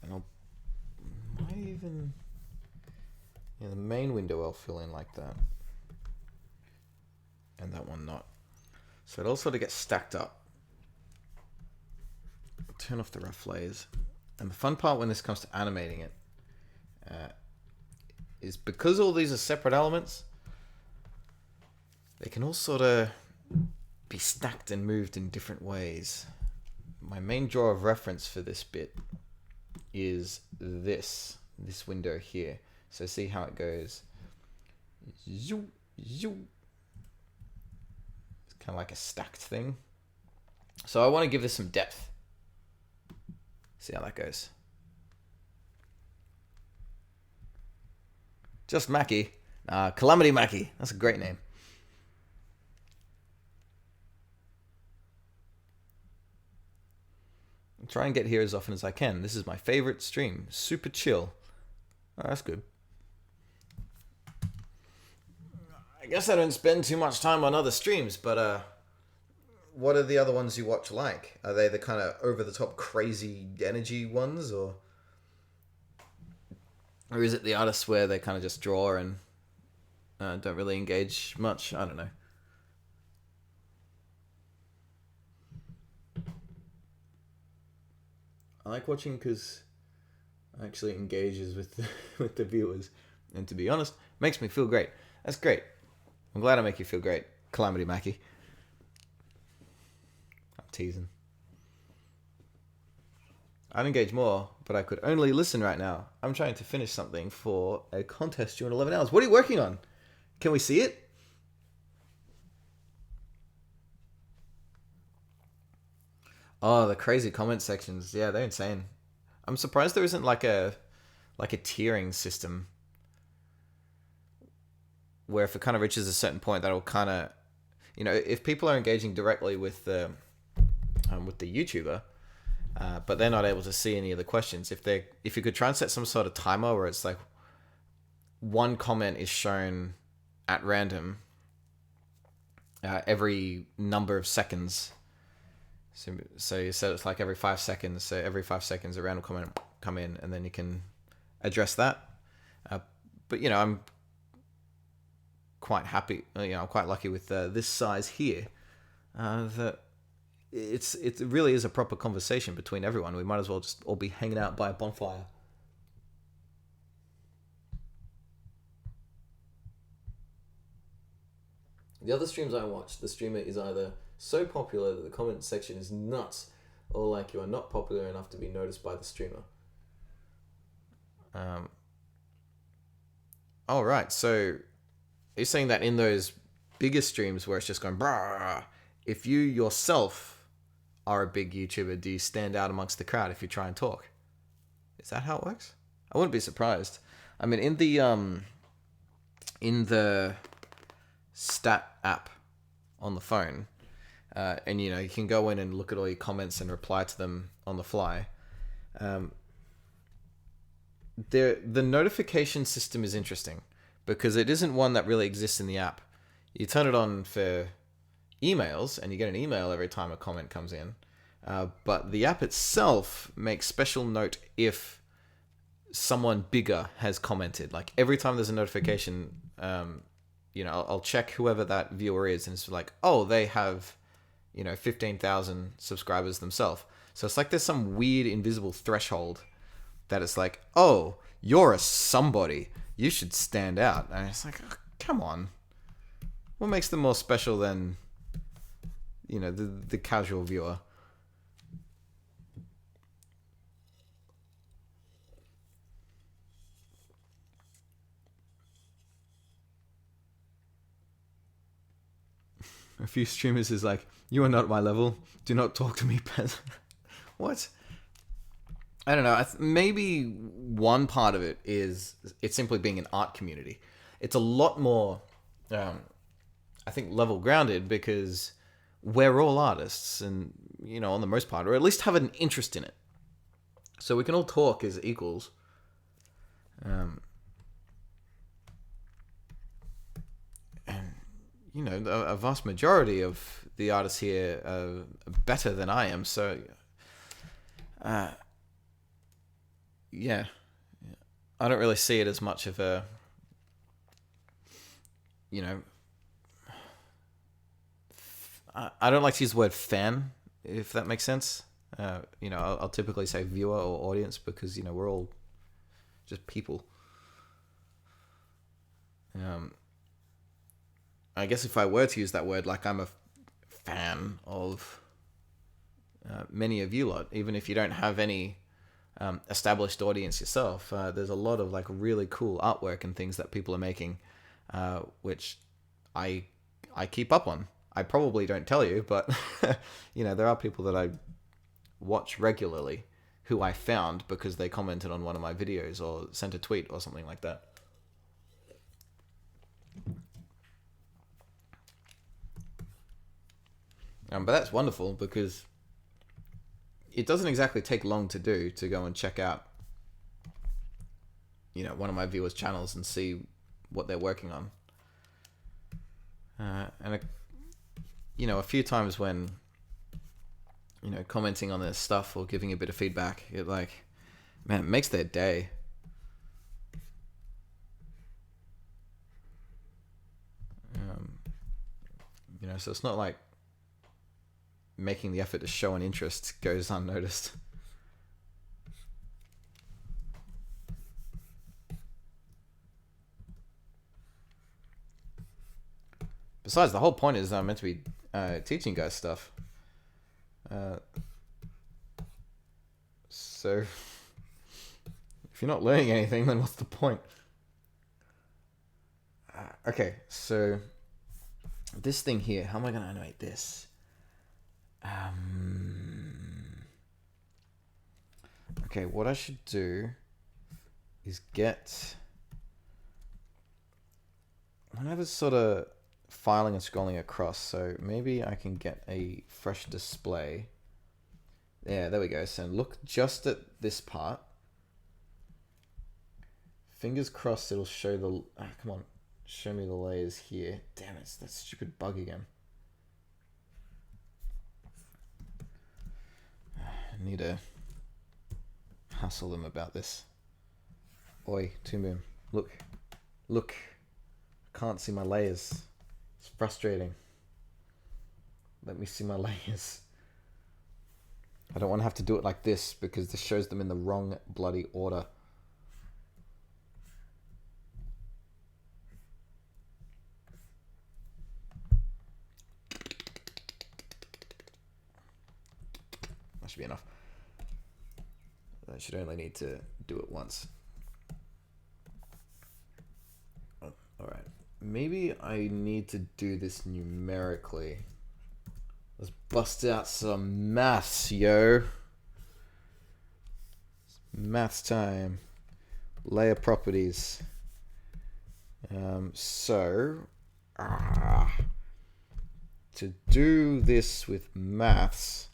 And might even, the main window I'll fill in like that. and that one not. So it all sort of gets stacked up. Turn off the rough layers. And the fun part when this comes to animating it is because all these are separate elements, they can all sort of be stacked and moved in different ways. My main draw of reference for this bit is this window here. So see how it goes. Zoo, zoo. It's kind of like a stacked thing. So I want to give this some depth. See how that goes. Just Mackie. Calamity Mackie. That's a great name. I'll try and get here as often as I can. This is my favorite stream. Super chill. Oh, that's good. I guess I don't spend too much time on other streams, but what are the other ones you watch like? Are they the kind of over-the-top crazy energy ones, or is it the artists where they kind of just draw and don't really engage much? I don't know. I like watching because it actually engages with with the viewers, and to be honest, makes me feel great. That's great. I'm glad I make you feel great, Calamity Mackie. I'm teasing. I'd engage more, but I could only listen right now. I'm trying to finish something for a contest during 11 hours. What are you working on? Can we see it? Oh, the crazy comment sections. Yeah, they're insane. I'm surprised there isn't like a tiering system where if it kind of reaches a certain point, that'll kind of, if people are engaging directly with the YouTuber, but they're not able to see any of the questions. If you could try and set some sort of timer where it's like one comment is shown at random every number of seconds. So you said it's like every 5 seconds. So every 5 seconds, a random comment come in, and then you can address that. But I'm quite happy. I'm quite lucky with this size here. That it really is a proper conversation between everyone. We might as well just all be hanging out by a bonfire. The other streams I watch, the streamer is either so popular that the comment section is nuts, or like you are not popular enough to be noticed by the streamer. All right, so you're saying that in those bigger streams where it's just going brah, if you yourself are a big YouTuber, do you stand out amongst the crowd if you try and talk? Is that how it works? I wouldn't be surprised. I mean, in the stat app on the phone, and you can go in and look at all your comments and reply to them on the fly. The notification system is interesting because it isn't one that really exists in the app. You turn it on for emails and you get an email every time a comment comes in, but the app itself makes special note if someone bigger has commented. Like every time there's a notification, I'll check whoever that viewer is, and it's like, oh, they have 15,000 subscribers themselves. So it's like there's some weird invisible threshold that it's like, oh, you're a somebody, you should stand out. And it's like, oh, come on, what makes them more special than the casual viewer? A few streamers is like, you are not my level, do not talk to me, peasant. What? I don't know. Maybe one part of it is it's simply being an art community. It's a lot more, I think, level grounded because we're all artists, and on the most part, or at least have an interest in it. So we can all talk as equals. And a vast majority of the artists here are better than I am. So, yeah, I don't really see it as much of a, I don't like to use the word fan, if that makes sense. You know, I'll typically say viewer or audience because, you know, we're all just people. I guess if I were to use that word, like, I'm a fan of many of you lot, even if you don't have any established audience yourself. There's a lot of like really cool artwork and things that people are making, which I keep up on. I probably don't tell you, but you know, there are people that I watch regularly who I found because they commented on one of my videos or sent a tweet or something like that. But that's wonderful because it doesn't exactly take long to do to go and check out, you know, one of my viewers' channels and see what they're working on. You know, a few times when, you know, commenting on their stuff or giving a bit of feedback, it like, man, it makes their day. You know, so it's not like making the effort to show an interest goes unnoticed. Besides, the whole point is I'm meant to be teaching guys stuff. So if you're not learning anything, then what's the point? Okay, so this thing here, how am I going to animate this? Okay, what I should do is get whenever sort of filing and scrolling across, so maybe I can get a fresh display. Yeah, there we go. So look just at this part. Fingers crossed it'll show the... come on, show me the layers here. Damn it, it's that stupid bug again. I need to hassle them about this. Oi, Toon Boom, look. Can't see my layers. It's frustrating. Let me see my layers. I don't want to have to do it like this because this shows them in the wrong bloody order. That should be enough. I should only need to do it once. Oh, all right. Maybe I need to do this numerically. Let's bust out some maths, yo. Maths time. Layer properties. To do this with maths,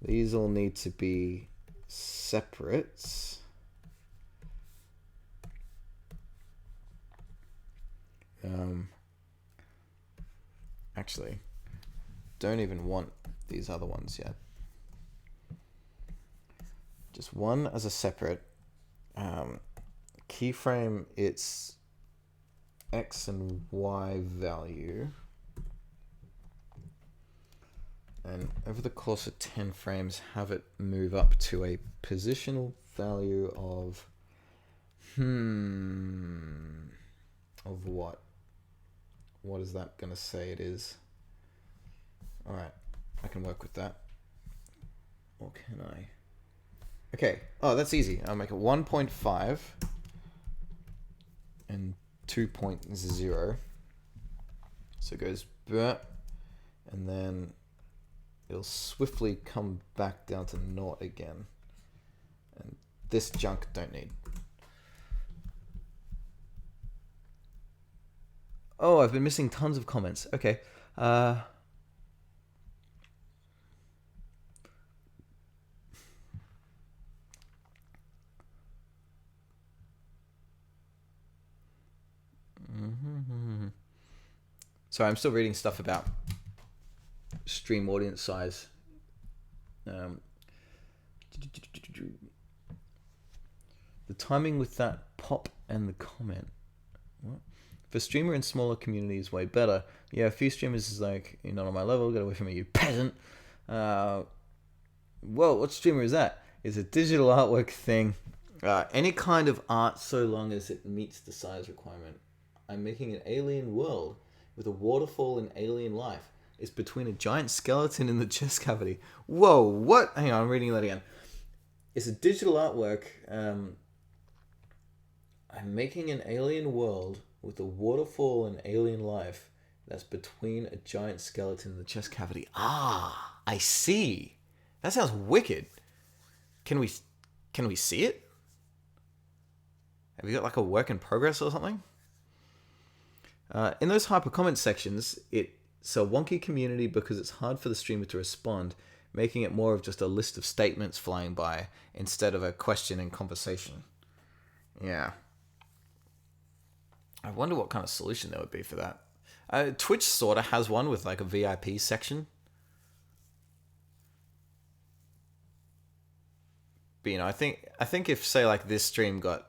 these all need to be separate. Actually, don't even want these other ones yet. Just one as a separate. Keyframe its X and Y value. And over the course of 10 frames, have it move up to a positional value of... Of what? What is that going to say it is? Alright, I can work with that. Or can I? Okay, oh, that's easy. I'll make it 1.5 and 2.0. So it goes, and then it'll swiftly come back down to 0 again. And this junk don't need. Oh, I've been missing tons of comments. Okay. So I'm still reading stuff about stream audience size. The timing with that pop and the comment. What? For streamer in smaller communities, way better. Yeah, a few streamers is like, you're not on my level, get away from me, you peasant. Well, what streamer is that? It's a digital artwork thing. Any kind of art, so long as it meets the size requirement. I'm making an alien world with a waterfall and alien life. It's between a giant skeleton in the chest cavity. Whoa, what? Hang on, I'm reading that again. It's a digital artwork. I'm making an alien world with a waterfall and alien life that's between a giant skeleton in the chest cavity. Ah, I see. That sounds wicked. Can we see it? Have you got like a work in progress or something? In those hyper comment sections, it's a wonky community because it's hard for the streamer to respond, making it more of just a list of statements flying by instead of a question and conversation. Yeah. I wonder what kind of solution there would be for that. Twitch sort of has one with like a VIP section. But, you know, I think if, say, like this stream got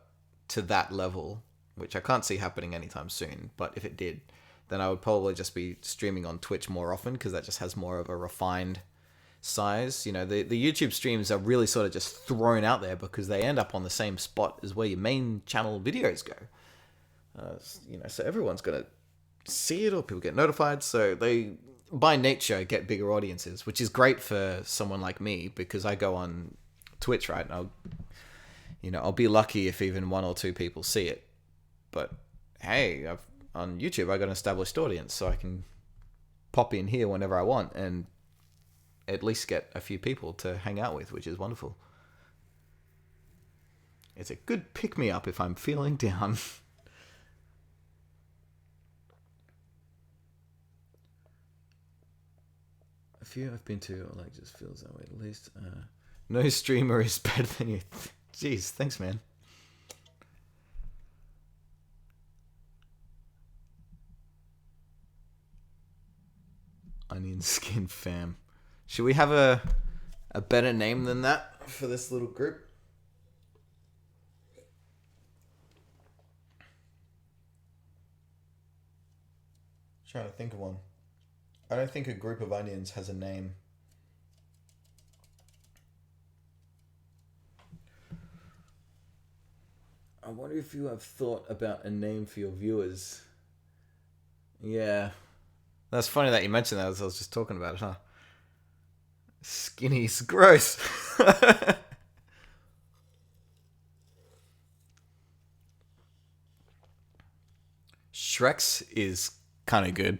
to that level, which I can't see happening anytime soon, but if it did, then I would probably just be streaming on Twitch more often because that just has more of a refined size. You know, the YouTube streams are really sort of just thrown out there because they end up on the same spot as where your main channel videos go. You know, so everyone's going to see it or people get notified. So they, by nature, get bigger audiences, which is great for someone like me because I go on Twitch, right? And I'll be lucky if even 1 or 2 people see it. But hey, on YouTube, I got an established audience, so I can pop in here whenever I want and at least get a few people to hang out with, which is wonderful. It's a good pick-me-up if I'm feeling down. A few I've been to, like, just feels that way at least. No streamer is better than you. Jeez, thanks, man. OnionSkin fam. Should we have a better name than that for this little group? Trying to think of one. I don't think a group of onions has a name. I wonder if you have thought about a name for your viewers. Yeah. That's funny that you mentioned that as I was just talking about it, huh? Skinny's gross. Shrek's is kind of good.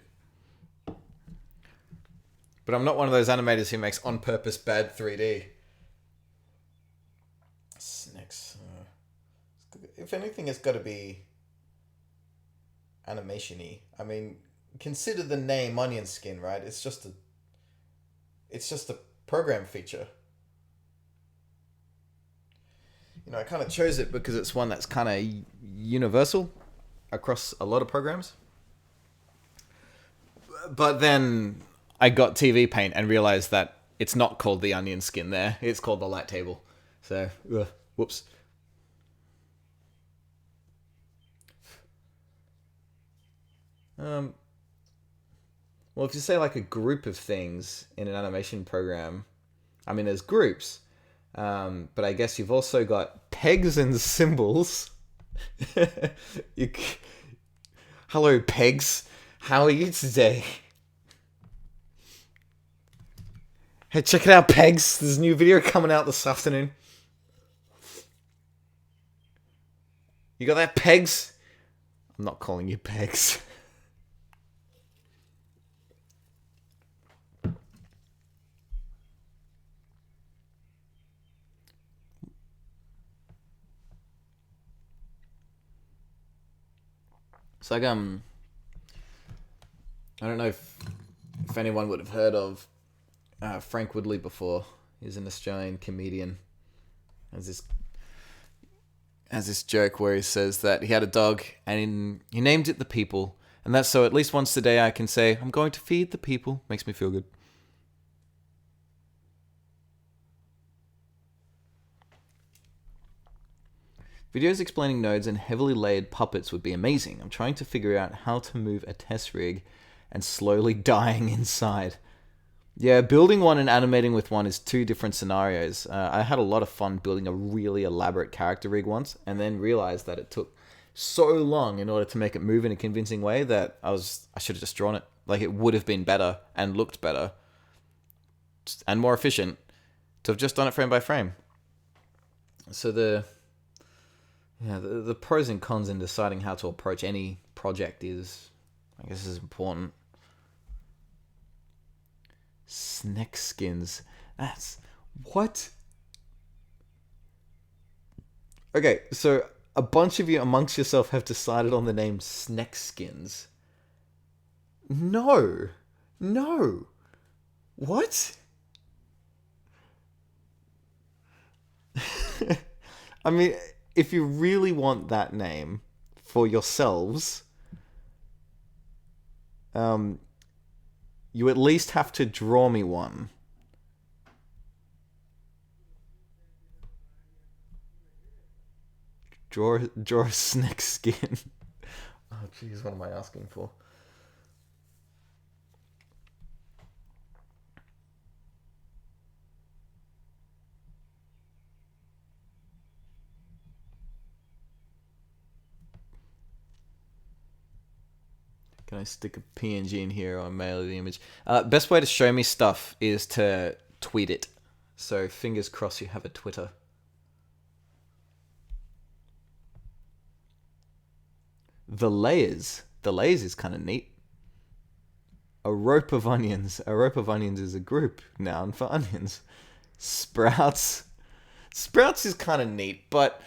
But I'm not one of those animators who makes on-purpose bad 3D. Snacks. If anything, it's got to be animation-y. I mean, consider the name OnionSkin, right? It's just a program feature. You know, I kind of chose it because it's one that's kind of universal across a lot of programs. But then I got TV Paint and realized that it's not called the OnionSkin there. It's called the light table. So, whoops. Well, if you say like a group of things in an animation program, I mean, there's groups, but I guess you've also got pegs and symbols. Hello, pegs. How are you today? Hey, check it out, pegs. There's a new video coming out this afternoon. You got that, pegs? I'm not calling you pegs. It's like, I don't know if anyone would have heard of Frank Woodley before. He's an Australian comedian. Has this joke where he says that he had a dog and he named it the People, and that's so at least once a day I can say, I'm going to feed the people. Makes me feel good. Videos explaining nodes and heavily layered puppets would be amazing. I'm trying to figure out how to move a test rig and slowly dying inside. Yeah, building one and animating with one is two different scenarios. I had a lot of fun building a really elaborate character rig once, and then realized that it took so long in order to make it move in a convincing way that I should have just drawn it. Like, it would have been better and looked better and more efficient to have just done it frame by frame. So the pros and cons in deciding how to approach any project is important. Snack skins. That's what? Okay, so a bunch of you amongst yourself have decided on the name Snack skins. No. What? I mean, if you really want that name for yourselves, you at least have to draw me one. Draw a snack skin. Oh, jeez, what am I asking for? Can I stick a PNG in here or mail the image? Best way to show me stuff is to tweet it. So fingers crossed you have a Twitter. The layers is kind of neat. A rope of onions. A rope of onions is a group noun for onions. Sprouts is kind of neat, but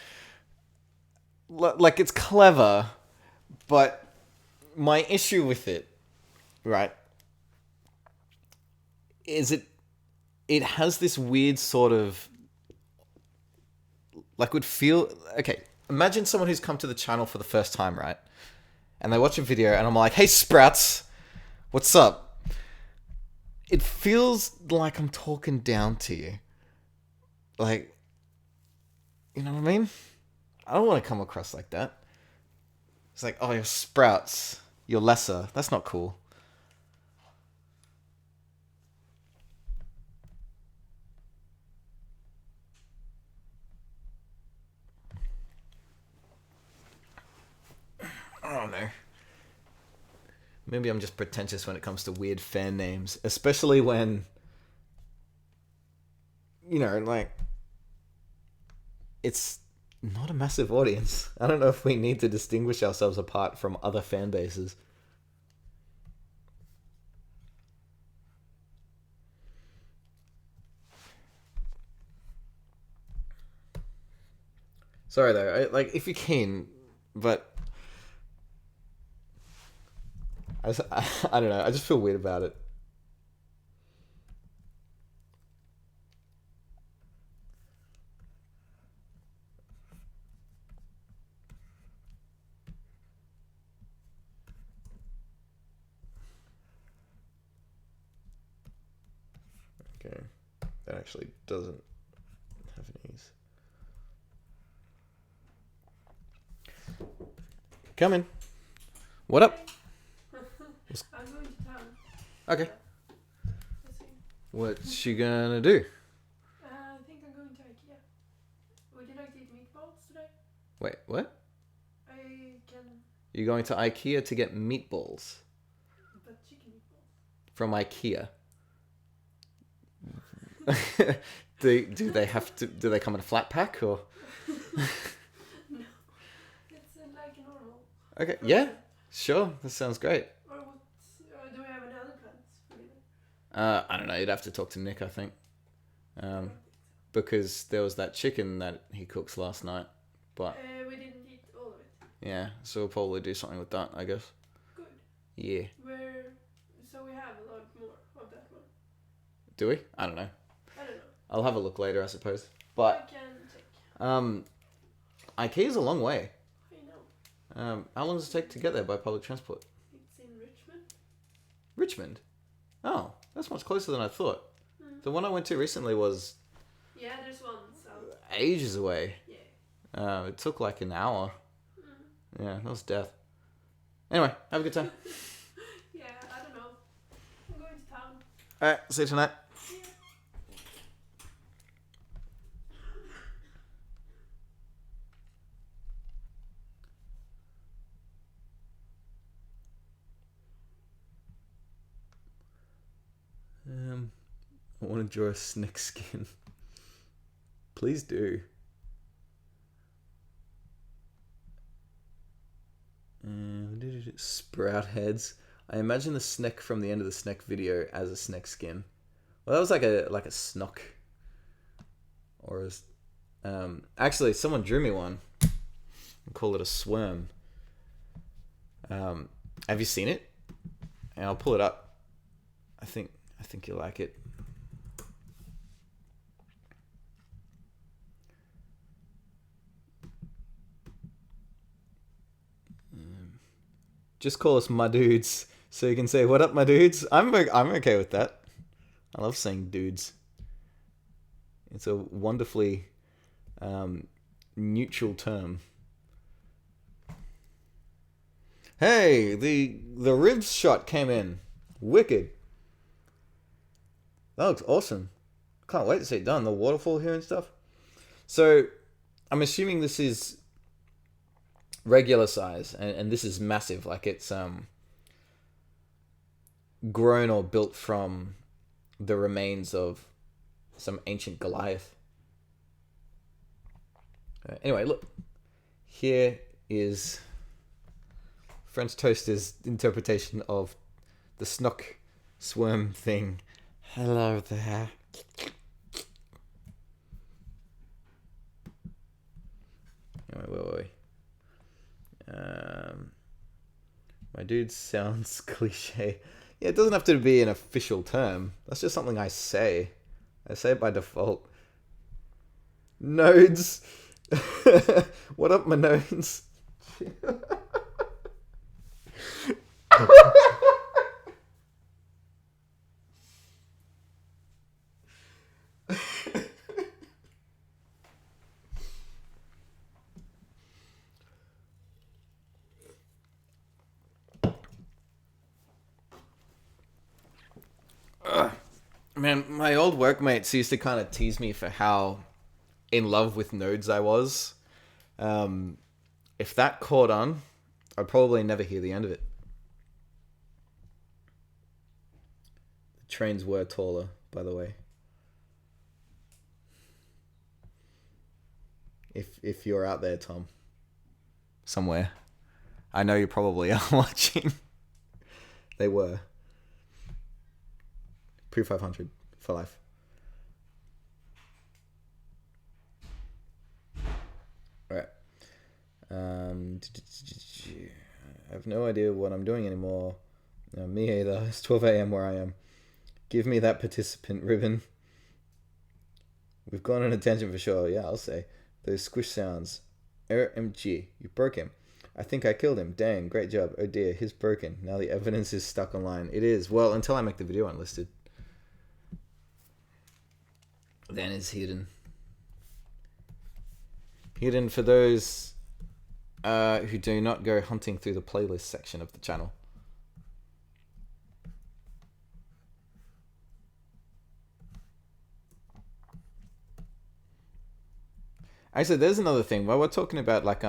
like, it's clever, but my issue with it, right, is it has this weird sort of, like, would feel, okay, imagine someone who's come to the channel for the first time, right? And they watch a video and I'm like, hey, Sprouts, what's up? It feels like I'm talking down to you. Like, you know what I mean? I don't want to come across like that. It's like, oh, you're Sprouts. You're lesser. That's not cool. I don't know. Maybe I'm just pretentious when it comes to weird fan names. Especially when, you know, like, it's not a massive audience. I don't know if we need to distinguish ourselves apart from other fan bases. Sorry though, like, if you can, but I don't know. I just feel weird about it. Okay, that actually doesn't have an ease. Come in. What up? I'm going to town. Okay. Let's see. What's she gonna do? I think I'm going to IKEA. Would you like to eat meatballs today? Wait, what? I can. You're going to IKEA to get meatballs But chicken meatballs. from IKEA. do they have to? Do they come in a flat pack or? No. It's like normal. Okay. Yeah. Sure. That sounds great. Or what? Do we have any other plans for dinner? I don't know. You'd have to talk to Nick, I think, because there was that chicken that he cooks last night. But We didn't eat all of it. yeah, so we'll probably do something with that, I guess. Good. Yeah. So we have a lot more of that one. Do we? I don't know. I don't know. I'll have a look later, I suppose. I But can check. IKEA's a long way. I know. How long does it take to get there by public transport? It's in Richmond. Richmond? Oh, that's much closer than I thought. The one I went to recently was Yeah, there's one south. ages away. Yeah. It took like an hour. Mm. Yeah, that was death. Anyway, have a good time. Yeah, I don't know. I'm going to town. Alright, see you tonight. I want to draw a snake skin. Please do. Sprout heads. I imagine the snake from the end of the snake video as a snake skin. Well, that was like a snock. Or actually, someone drew me one. I'll call it a swarm. Have you seen it? And I'll pull it up. I think you'll like it. Just call us my dudes, so you can say, "What up, my dudes?" I'm okay with that. I love saying dudes. It's a wonderfully neutral term. Hey, the ribs shot came in. Wicked. That looks awesome. Can't wait to see it done. The waterfall here and stuff. So, I'm assuming this is regular size, and this is massive. Like it's grown or built from the remains of some ancient Goliath. Anyway, look. Here is French Toaster's interpretation of the snock swarm thing. Hello there. Wait. My dude sounds cliche. Yeah, it doesn't have to be an official term. That's just something I say. I say it by default. Nodes. What up, my nodes? Man, my old workmates used to kind of tease me for how in love with nodes I was. If that caught on, I'd probably never hear the end of it. The trains were taller, by the way. If you're out there, Tom, somewhere, I know you probably are watching. They were. Pre 500 for life. Alright. I have no idea what I'm doing anymore. No, me either. It's 12 a.m. where I am. Give me that participant ribbon. We've gone on a tangent for sure. Yeah, I'll say. Those squish sounds. OMG. You broke him. I think I killed him. Dang, great job. Oh dear, he's broken. Now the evidence is stuck online. It is. Well, until I make the video unlisted. Then it's hidden. Hidden for those who do not go hunting through the playlist section of the channel. Actually, there's another thing. While we're talking about like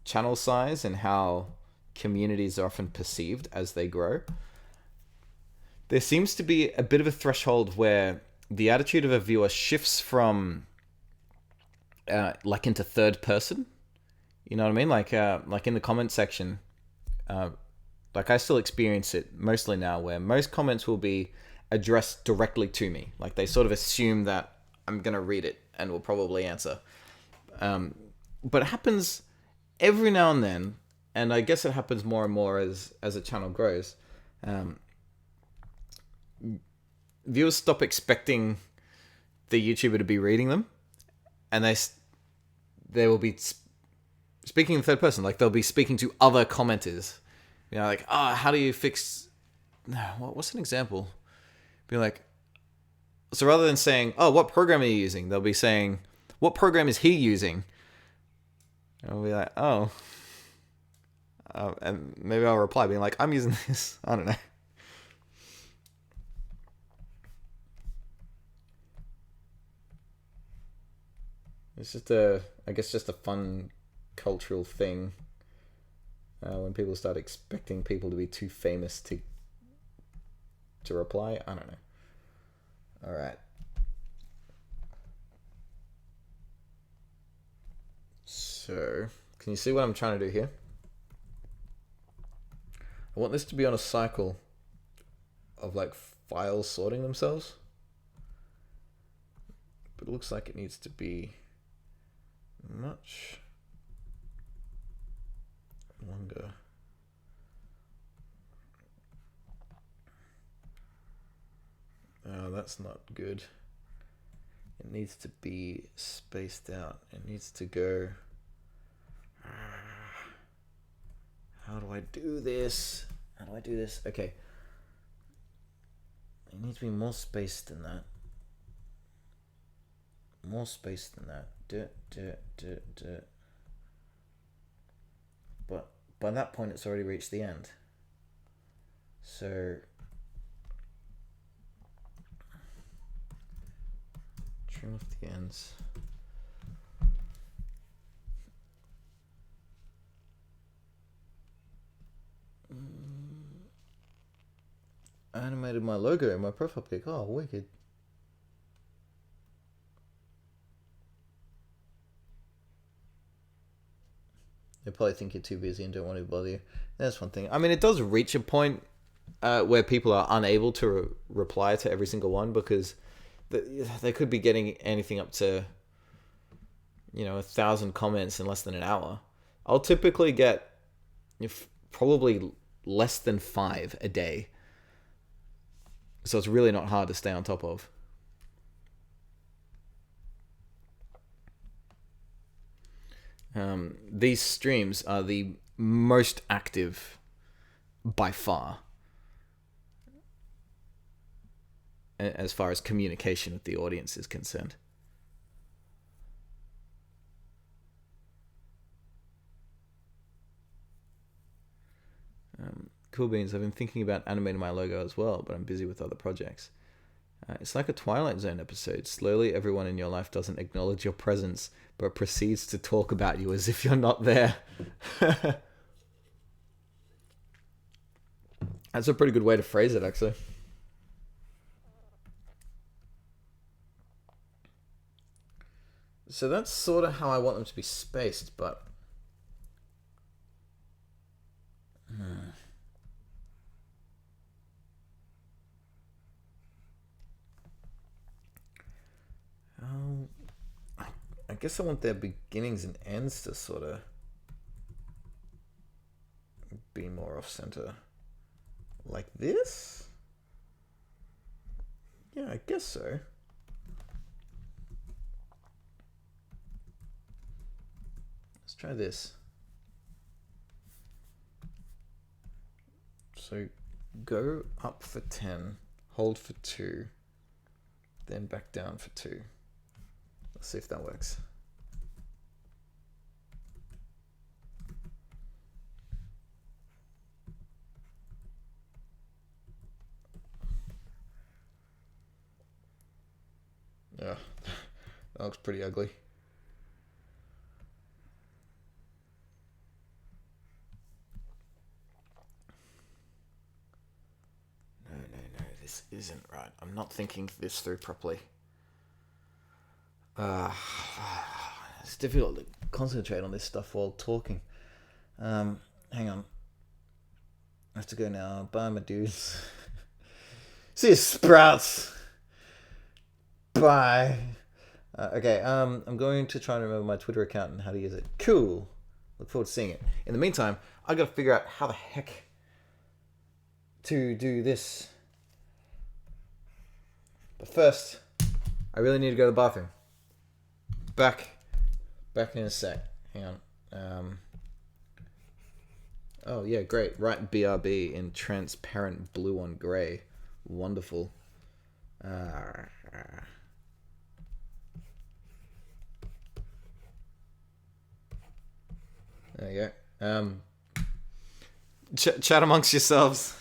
channel size and how communities are often perceived as they grow, there seems to be a bit of a threshold where the attitude of a viewer shifts from like into third person. You know what I mean? Like in the comment section, like I still experience it mostly now, where most comments will be addressed directly to me. Like they sort of assume that I'm gonna read it and will probably answer. But it happens every now and then, and I guess it happens more and more as a channel grows. Viewers stop expecting the YouTuber to be reading them, and they will be speaking in third person. Like they'll be speaking to other commenters. You know, like, how do you fix? What's an example? Be like, so rather than saying, what program are you using? They'll be saying, what program is he using? I'll be like, oh. And maybe I'll reply being like, I'm using this. I don't know. It's just I guess just a fun cultural thing when people start expecting people to be too famous to reply. I don't know. All right. So, can you see what I'm trying to do here? I want this to be on a cycle of like files sorting themselves. But it looks like it needs to be much longer. Oh, that's not good. It needs to be spaced out. It needs to go... How do I do this? How do I do this? Okay. It needs to be more spaced than that. More space than that. But by that point, it's already reached the end. So trim off the ends. I animated my logo in my profile pic. Oh, wicked. They probably think you're too busy and don't want to bother you. That's one thing. I mean, it does reach a point where people are unable to reply to every single one because they could be getting anything up to, 1,000 comments in less than an hour. I'll typically get probably less than 5 a day. So it's really not hard to stay on top of. These streams are the most active by far as far as communication with the audience is concerned. Cool beans. I've been thinking about animating my logo as well, but I'm busy with other projects. It's like a Twilight Zone episode. Slowly, everyone in your life doesn't acknowledge your presence, but proceeds to talk about you as if you're not there. That's a pretty good way to phrase it, actually. So that's sort of how I want them to be spaced, but... I guess I want their beginnings and ends to sort of be more off center. Like this? Yeah, I guess so. Let's try this. So go up for 10, hold for 2, then back down for 2. Let's see if that works. Yeah, that looks pretty ugly. No, this isn't right. I'm not thinking this through properly. It's difficult to concentrate on this stuff while talking. Hang on. I have to go now. Bye, my dudes. See you, sprouts. Bye. Okay, I'm going to try and remember my Twitter account and how to use it. Cool. Look forward to seeing it. In the meantime, I gotta figure out how the heck to do this. But first, I really need to go to the bathroom. Back in a sec. Hang on. Oh yeah, great. Write BRB in transparent blue on grey. Wonderful. There you go. Chat amongst yourselves.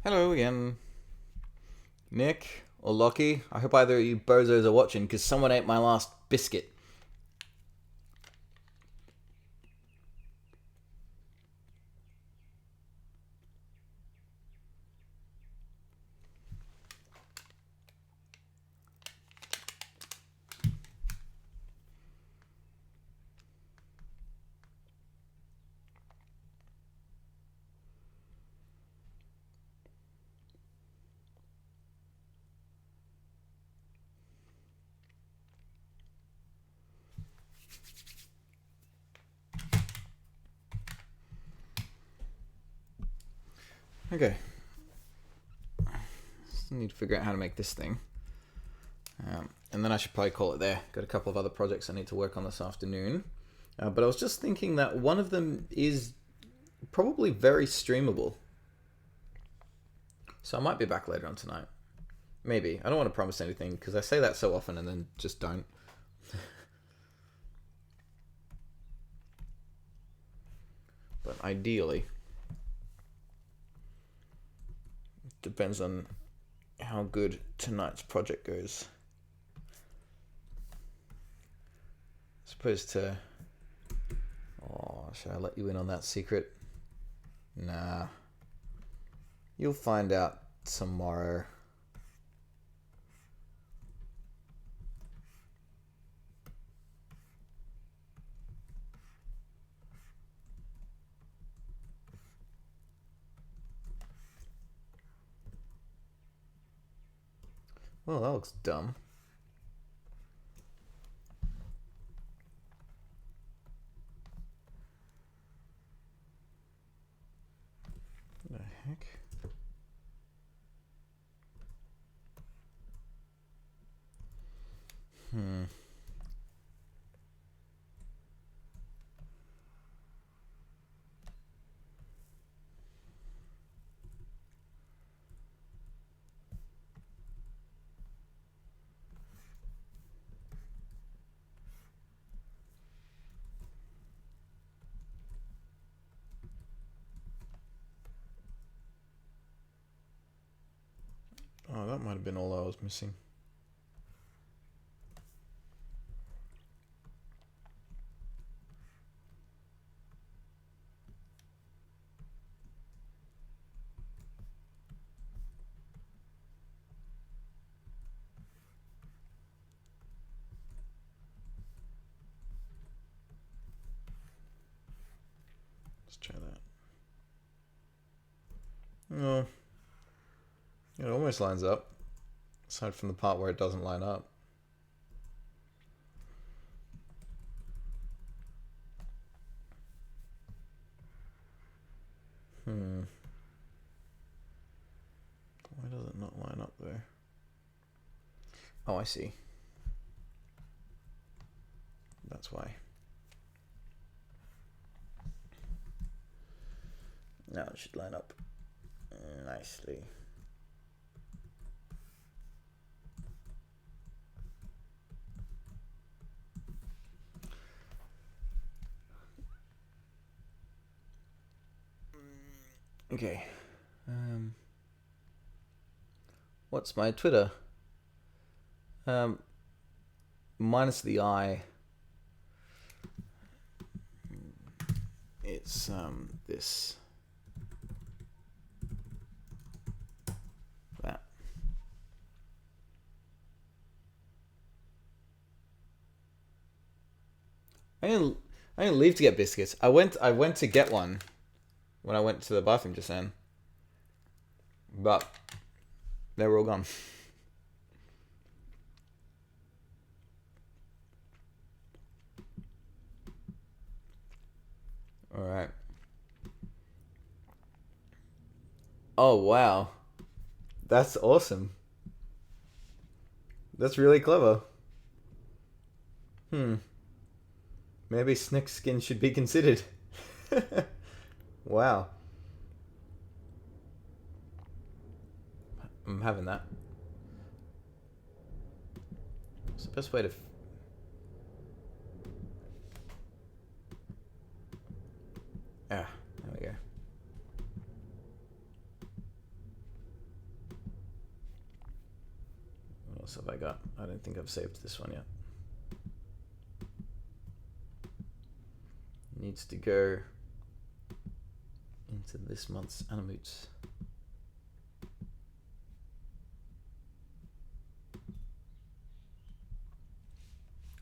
Hello again. Nick or Lockie. I hope either of you bozos are watching because someone ate my last biscuit. Okay. Still need to figure out how to make this thing. And then I should probably call it there. Got a couple of other projects I need to work on this afternoon. But I was just thinking that one of them is probably very streamable. So I might be back later on tonight. Maybe. I don't want to promise anything because I say that so often and then just don't. But ideally, depends on how good tonight's project goes. As opposed to... Oh, should I let you in on that secret? Nah. You'll find out tomorrow. Well, that looks dumb. What the heck? That might have been all I was missing. Let's try that. Oh, it almost lines up, aside from the part where it doesn't line up. Why does it not line up there? Oh, I see. That's why. Now it should line up nicely. Okay. What's my Twitter? Minus the I. It's this. That. I didn't leave to get biscuits. I went to get one when I went to the bathroom just then. But they were all gone. All right. Oh, wow. That's awesome. That's really clever. Maybe OnionSkin should be considered. Wow. I'm having that. What's the best way to... there we go. What else have I got? I don't think I've saved this one yet. Needs to go into this month's Animoots.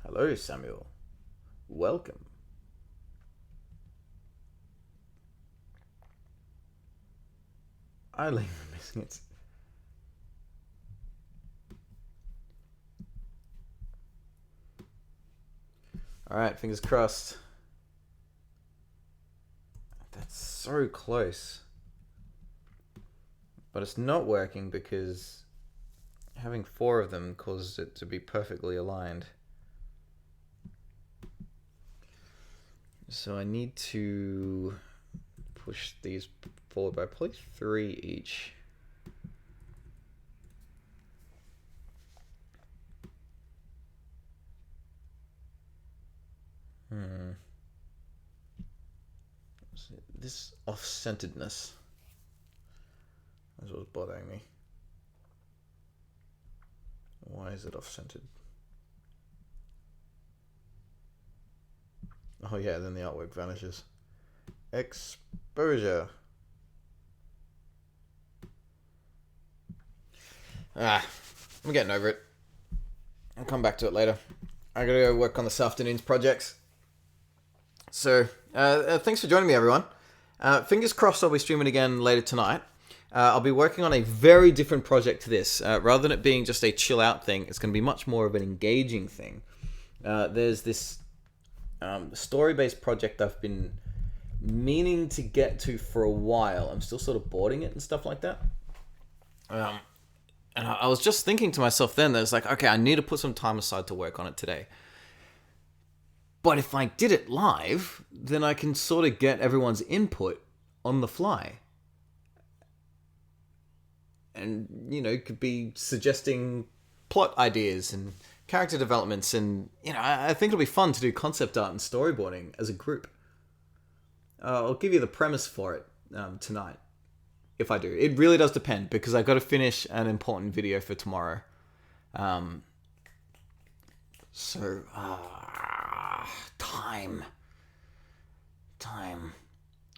Hello, Samuel. Welcome. I leave the biscuits. Alright, fingers crossed. That's so close. But it's not working because having 4 of them causes it to be perfectly aligned. So I need to push these forward by probably 3 each. This off-centeredness is what's bothering me. Why is it off-centered? Oh yeah, then the artwork vanishes. Exposure. I'm getting over it. I'll come back to it later. I gotta go work on this afternoon's projects. So, thanks for joining me, everyone. Fingers crossed I'll be streaming again later tonight. I'll be working on a very different project to this. Rather than it being just a chill out thing, it's going to be much more of an engaging thing. There's this story-based project I've been meaning to get to for a while. I'm still sort of boarding it and stuff like that. And I was just thinking to myself then that it's like, okay, I need to put some time aside to work on it today. But if I did it live, then I can sort of get everyone's input on the fly. And, you know, could be suggesting plot ideas and character developments. And, you know, I think it'll be fun to do concept art and storyboarding as a group. I'll give you the premise for it tonight. if I do. It really does depend because I got to finish an important video for tomorrow. So, time.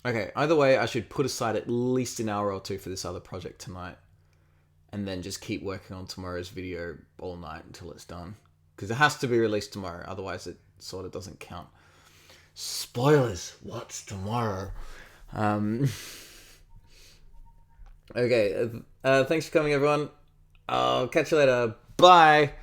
Okay, either way, I should put aside at least an hour or two for this other project tonight. And then just keep working on tomorrow's video all night until it's done. Because it has to be released tomorrow, otherwise it sort of doesn't count. Spoilers! What's tomorrow? Okay, thanks for coming, everyone. I'll catch you later. Bye!